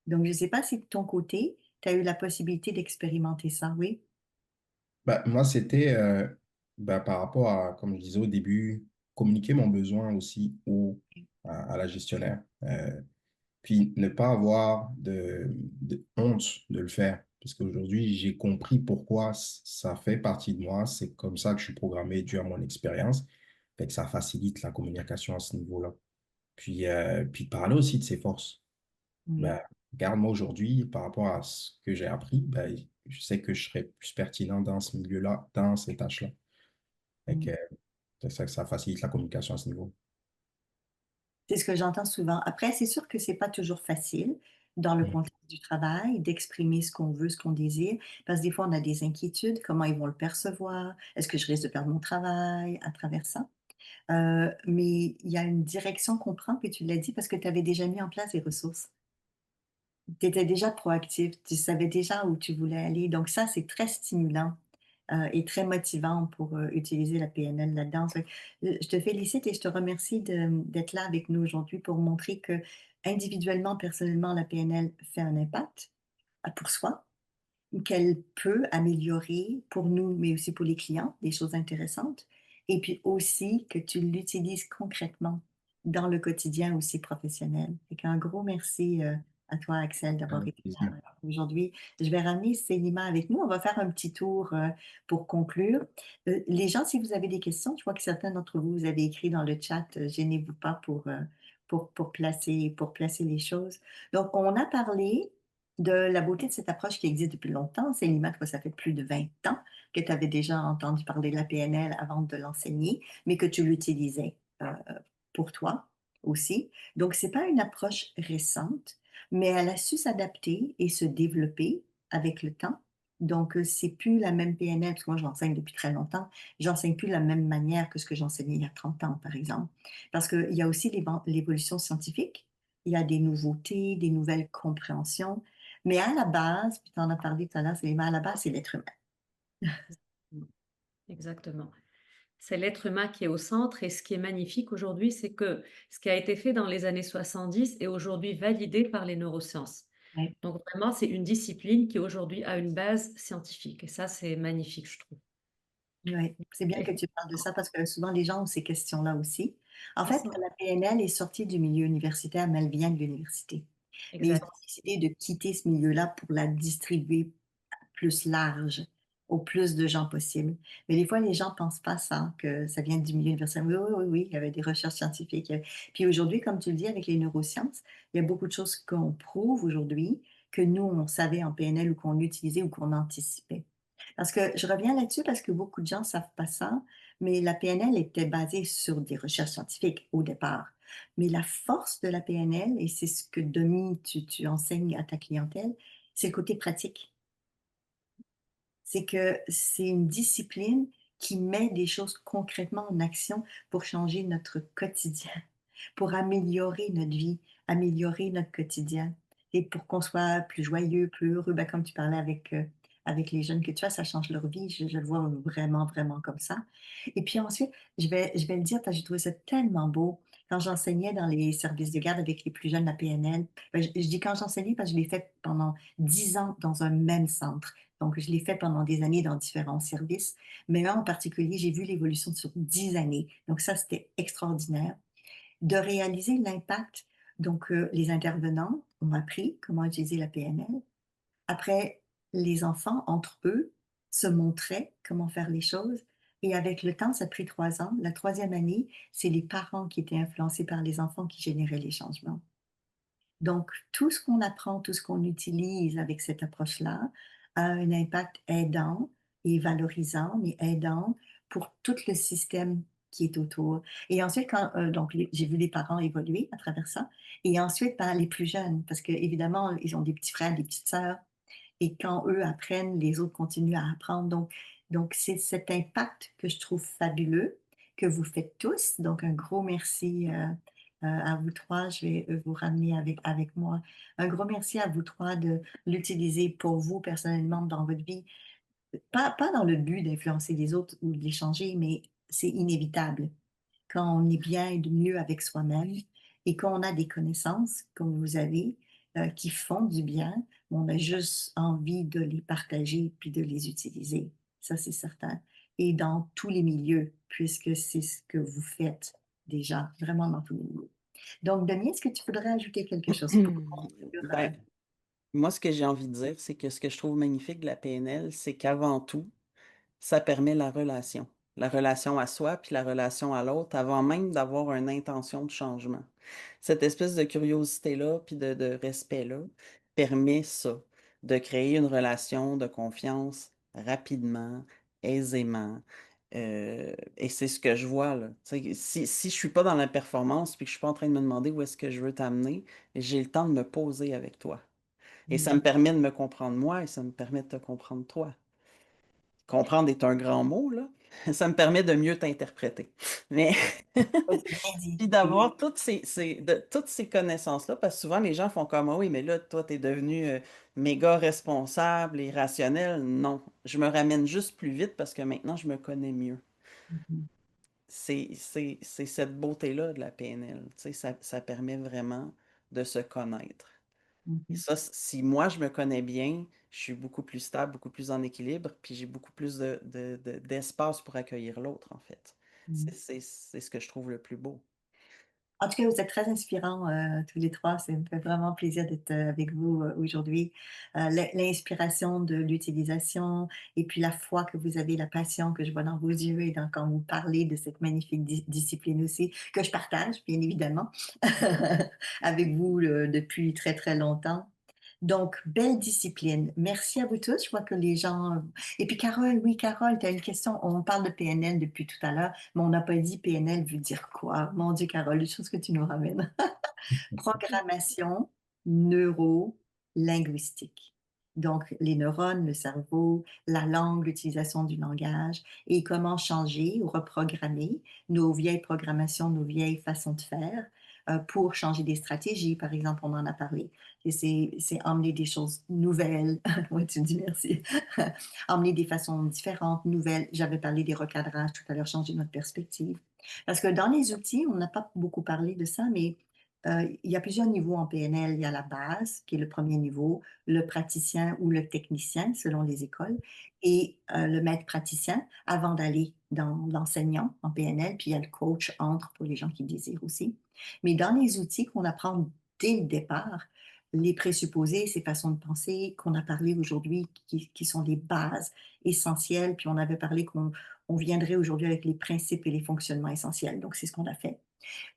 [SPEAKER 1] Donc, je ne sais pas si de ton côté, tu as eu la possibilité d'expérimenter ça, oui?
[SPEAKER 2] Bah, moi, c'était bah, par rapport à, comme je disais au début, communiquer mon besoin aussi à la gestionnaire. Puis ne pas avoir de honte de le faire. Parce qu'aujourd'hui, j'ai compris pourquoi ça fait partie de moi. C'est comme ça que je suis programmé dû à mon expérience. Fait que ça facilite la communication à ce niveau-là. Puis parler aussi de ses forces.
[SPEAKER 1] Oui.
[SPEAKER 2] Ben, regarde, moi aujourd'hui, par rapport à ce que j'ai appris, ben, je sais que je serais plus pertinent dans ce milieu-là, dans ces tâches-là. Fait
[SPEAKER 1] Mmh.
[SPEAKER 2] que, c'est ça, ça facilite la communication à ce niveau.
[SPEAKER 1] C'est ce que j'entends souvent. Après, c'est sûr que c'est pas toujours facile dans le
[SPEAKER 2] Mhm.
[SPEAKER 1] contexte du travail d'exprimer ce qu'on veut, ce qu'on désire, parce que des fois, on a des inquiétudes. Comment ils vont le percevoir? Est-ce que je risque de perdre mon travail à travers ça? Mais il y a une direction qu'on prend, puis tu l'as dit, parce que tu avais déjà mis en place les ressources. Tu étais déjà proactif, tu savais déjà où tu voulais aller. Donc ça, c'est très stimulant, et très motivant pour, utiliser la PNL là-dedans. Fait que, je te félicite et je te remercie d'être là avec nous aujourd'hui pour montrer que individuellement, personnellement, la PNL fait un impact, pour soi, qu'elle peut améliorer pour nous, mais aussi pour les clients, des choses intéressantes. Et puis aussi que tu l'utilises concrètement dans le quotidien aussi professionnel. Fait qu'un gros merci, à toi, Axel, d'avoir
[SPEAKER 2] Avec
[SPEAKER 1] été là
[SPEAKER 2] plaisir.
[SPEAKER 1] aujourd'hui. Je vais ramener Célima avec nous. On va faire un petit tour, pour conclure. Les gens, si vous avez des questions, je vois que certains d'entre vous, vous avez écrit dans le chat, gênez-vous pas pour placer les choses. Donc, on a parlé de la beauté de cette approche qui existe depuis longtemps. Célimat, toi, ça fait plus de 20 ans que tu avais déjà entendu parler de la PNL avant de l'enseigner, mais que tu l'utilisais pour toi aussi. Donc, c'est pas une approche récente. mais elle a su s'adapter et se développer avec le temps. Donc, c'est plus la même PNL, parce que moi, j'enseigne depuis très longtemps. J'enseigne plus de la même manière que ce que j'enseignais il y a 30 ans, par exemple. Parce qu'il y a aussi l'évolution scientifique, il y a des nouveautés, des nouvelles compréhensions. Mais à la base, puis tu en as parlé tout à l'heure, mais à la base, c'est l'être humain.
[SPEAKER 4] Exactement. C'est l'être humain qui est au centre et ce qui est magnifique aujourd'hui, c'est que ce qui a été fait dans les années 70 est aujourd'hui validé par les neurosciences.
[SPEAKER 1] Ouais.
[SPEAKER 4] Donc vraiment, c'est une discipline qui aujourd'hui a une base scientifique et ça, c'est magnifique, je trouve.
[SPEAKER 1] Ouais, c'est bien que
[SPEAKER 4] Et
[SPEAKER 1] tu parles de ça parce que souvent les gens ont ces questions-là aussi. En
[SPEAKER 4] c'est
[SPEAKER 1] fait,
[SPEAKER 4] ça,
[SPEAKER 1] la PNL est sortie du milieu universitaire, mais elle vient de l'université. Mais ils ont
[SPEAKER 4] exact.
[SPEAKER 1] décidé de quitter ce milieu-là pour la distribuer plus large, au plus de gens possible. Mais des fois, les gens pensent pas ça, que ça vient du milieu universitaire. Oui, oui, oui, oui, il y avait des recherches scientifiques. Puis aujourd'hui, comme tu le dis, avec les neurosciences, il y a beaucoup de choses qu'on prouve aujourd'hui que nous, on savait en PNL ou qu'on utilisait ou qu'on anticipait. Parce que je reviens là-dessus parce que beaucoup de gens ne savent pas ça, mais la PNL était basée sur des recherches scientifiques au départ. Mais la force de la PNL, et c'est ce que Domi, tu enseignes à ta clientèle, c'est le côté pratique. C'est que c'est une discipline qui met des choses concrètement en action pour changer notre quotidien, pour améliorer notre vie, améliorer notre quotidien et pour qu'on soit plus joyeux, plus heureux. Ben, comme tu parlais avec les jeunes que tu as, ça change leur vie. Je le vois vraiment, vraiment comme ça. Et puis ensuite, je vais le dire parce que j'ai trouvé ça tellement beau. Quand j'enseignais dans les services de garde avec les plus jeunes, la PNL, ben, je dis quand j'enseignais parce que je l'ai fait pendant 10 ans dans un même centre. Donc, je l'ai fait pendant des années dans différents services. Mais là, en particulier, j'ai vu l'évolution sur 10 années. Donc, ça, c'était extraordinaire. De réaliser l'impact. Donc, les intervenants ont appris comment utiliser la PNL. Après, les enfants, entre eux, se montraient comment faire les choses. Et avec le temps, ça a pris 3 ans. La troisième année, c'est les parents qui étaient influencés par les enfants qui généraient les changements. Donc, tout ce qu'on apprend, tout ce qu'on utilise avec cette approche-là a un impact aidant et valorisant, mais aidant pour tout le système qui est autour. Et ensuite, donc, j'ai vu les parents évoluer à travers ça. Et ensuite, ben, les plus jeunes, parce qu'évidemment, ils ont des petits frères, des petites sœurs. Et quand eux apprennent, les autres continuent à apprendre. Donc c'est cet impact que je trouve fabuleux, que vous faites tous. Donc un gros merci à vous trois. Je vais vous ramener avec moi. Un gros merci à vous trois de l'utiliser pour vous personnellement dans votre vie. Pas dans le but d'influencer les autres ou de les changer, mais c'est inévitable quand on est bien et de mieux avec soi-même et qu'on a des connaissances comme vous avez qui font du bien, on a juste envie de les partager puis de les utiliser. Ça, c'est certain. Et dans tous les milieux, puisque c'est ce que vous faites déjà, vraiment dans tous les milieux. Donc, Denis, est-ce que tu voudrais ajouter quelque chose pour conclure?
[SPEAKER 3] Ben, moi, ce que j'ai envie de dire, c'est que ce que je trouve magnifique de la PNL, c'est qu'avant tout, ça permet la relation. La relation à soi, puis la relation à l'autre, avant même d'avoir une intention de changement. Cette espèce de curiosité-là, puis de respect-là, permet ça, de créer une relation de confiance rapidement, aisément. Et c'est ce que je vois là. Tu sais, si je suis pas dans la performance, puis que je suis pas en train de me demander où est-ce que je veux t'amener, j'ai le temps de me poser avec toi. Et ça me permet de me comprendre moi et ça me permet de te comprendre toi. Comprendre est un grand mot, là. Ça me permet de mieux t'interpréter. Mais
[SPEAKER 1] Oui, c'est bien dit.
[SPEAKER 3] puis d'avoir toutes ces connaissances-là, parce que souvent les gens font comme, ah oui, mais là, toi, tu es devenu méga responsable et rationnel. Non, je me ramène juste plus vite parce que maintenant, je me connais mieux.
[SPEAKER 1] Mhm,
[SPEAKER 3] C'est cette beauté-là de la PNL. Tu sais, ça permet vraiment de se connaître. Et
[SPEAKER 1] mhm,
[SPEAKER 3] ça, si moi je me connais bien, je suis beaucoup plus stable, beaucoup plus en équilibre, puis j'ai beaucoup plus d'espace pour accueillir l'autre, en fait.
[SPEAKER 1] mhm.
[SPEAKER 3] C'est ce que je trouve le plus beau.
[SPEAKER 1] En tout cas, vous êtes très inspirants, tous les 3. Ça me fait vraiment plaisir d'être, avec vous, aujourd'hui. L'inspiration de l'utilisation et puis la foi que vous avez, la passion que je vois dans vos yeux et dans quand vous parlez de cette magnifique discipline aussi, que je partage, bien évidemment, avec vous, depuis très, très longtemps. Donc, belle discipline. Merci à vous tous. Je vois que les gens et puis Carole, oui, Carole, tu as une question. On parle de PNL depuis tout à l'heure, mais on n'a pas dit PNL veut dire quoi? Mon Dieu, Carole, les choses que tu nous ramènes. Programmation, neuro-linguistique. Donc, les neurones, le cerveau, la langue, l'utilisation du langage et comment changer ou reprogrammer nos vieilles programmations, nos vieilles façons de faire pour changer des stratégies, par exemple, on en a parlé. Et c'est emmener des choses nouvelles. Oui, tu me dis merci. Emmener des façons différentes, nouvelles. J'avais parlé des recadrages tout à l'heure, changer notre perspective. Parce que dans les outils, on n'a pas beaucoup parlé de ça, mais il y a plusieurs niveaux en PNL. Il y a la base, qui est le premier niveau, le praticien ou le technicien, selon les écoles, et le maître praticien avant d'aller dans l'enseignant en PNL, puis il y a le coach entre pour les gens qui désirent aussi. Mais dans les outils qu'on apprend dès le départ, les présupposés, ces façons de penser qu'on a parlé aujourd'hui, qui sont des bases essentielles, puis on avait parlé qu'on viendrait aujourd'hui avec les principes et les fonctionnements essentiels. Donc, c'est ce qu'on a fait.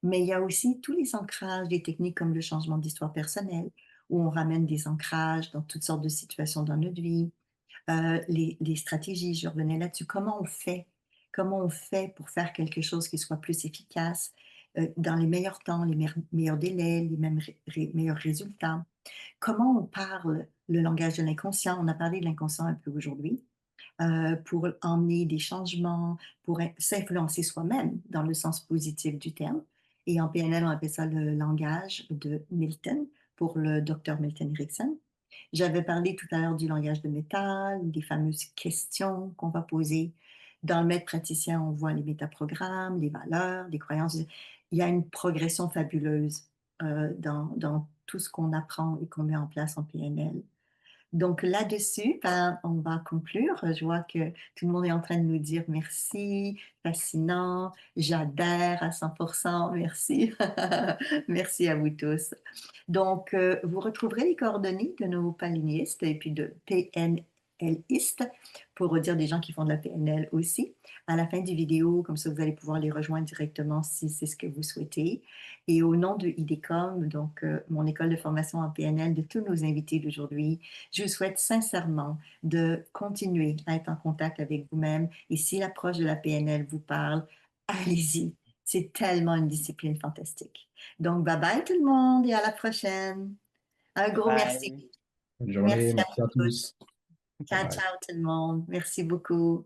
[SPEAKER 1] Mais il y a aussi tous les ancrages, des techniques comme le changement d'histoire personnelle, où on ramène des ancrages dans toutes sortes de situations dans notre vie. Les stratégies, je revenais là-dessus. Comment on fait? Comment on fait pour faire quelque chose qui soit plus efficace dans les meilleurs temps, les meilleurs délais, les mêmes meilleurs résultats? Comment on parle le langage de l'inconscient? On a parlé de l'inconscient un peu aujourd'hui pour emmener des changements, pour s'influencer soi-même dans le sens positif du terme. Et en PNL, on appelle ça le langage de Milton pour le docteur Milton Erickson. J'avais parlé tout à l'heure du langage de métal, des fameuses questions qu'on va poser. Dans le maître praticien, on voit les métaprogrammes, les valeurs, les croyances. Il y a une progression fabuleuse dans tout ce qu'on apprend et qu'on met en place en PNL. Donc là-dessus, ben, on va conclure. Je vois que tout le monde est en train de nous dire merci, fascinant, j'adhère à 100%, merci. Merci à vous tous. Donc, vous retrouverez les coordonnées de nos palinistes et puis de PNListes pour dire des gens qui font de la PNL aussi à la fin du vidéo. Comme ça, vous allez pouvoir les rejoindre directement si c'est ce que vous souhaitez. Et au nom de IDECOM, donc mon école de formation en PNL, de tous nos invités d'aujourd'hui, je vous souhaite sincèrement de continuer à être en contact avec vous-même. Et si l'approche de la PNL vous parle, allez-y. C'est tellement une discipline fantastique. Donc, bye bye tout le monde et à la prochaine. Un gros merci.
[SPEAKER 3] Bye.
[SPEAKER 2] Bonne journée,
[SPEAKER 1] Merci à
[SPEAKER 2] merci à
[SPEAKER 1] tous.
[SPEAKER 2] tous. Bye
[SPEAKER 1] Ciao,
[SPEAKER 2] bye.
[SPEAKER 1] ciao tout le monde. Merci beaucoup.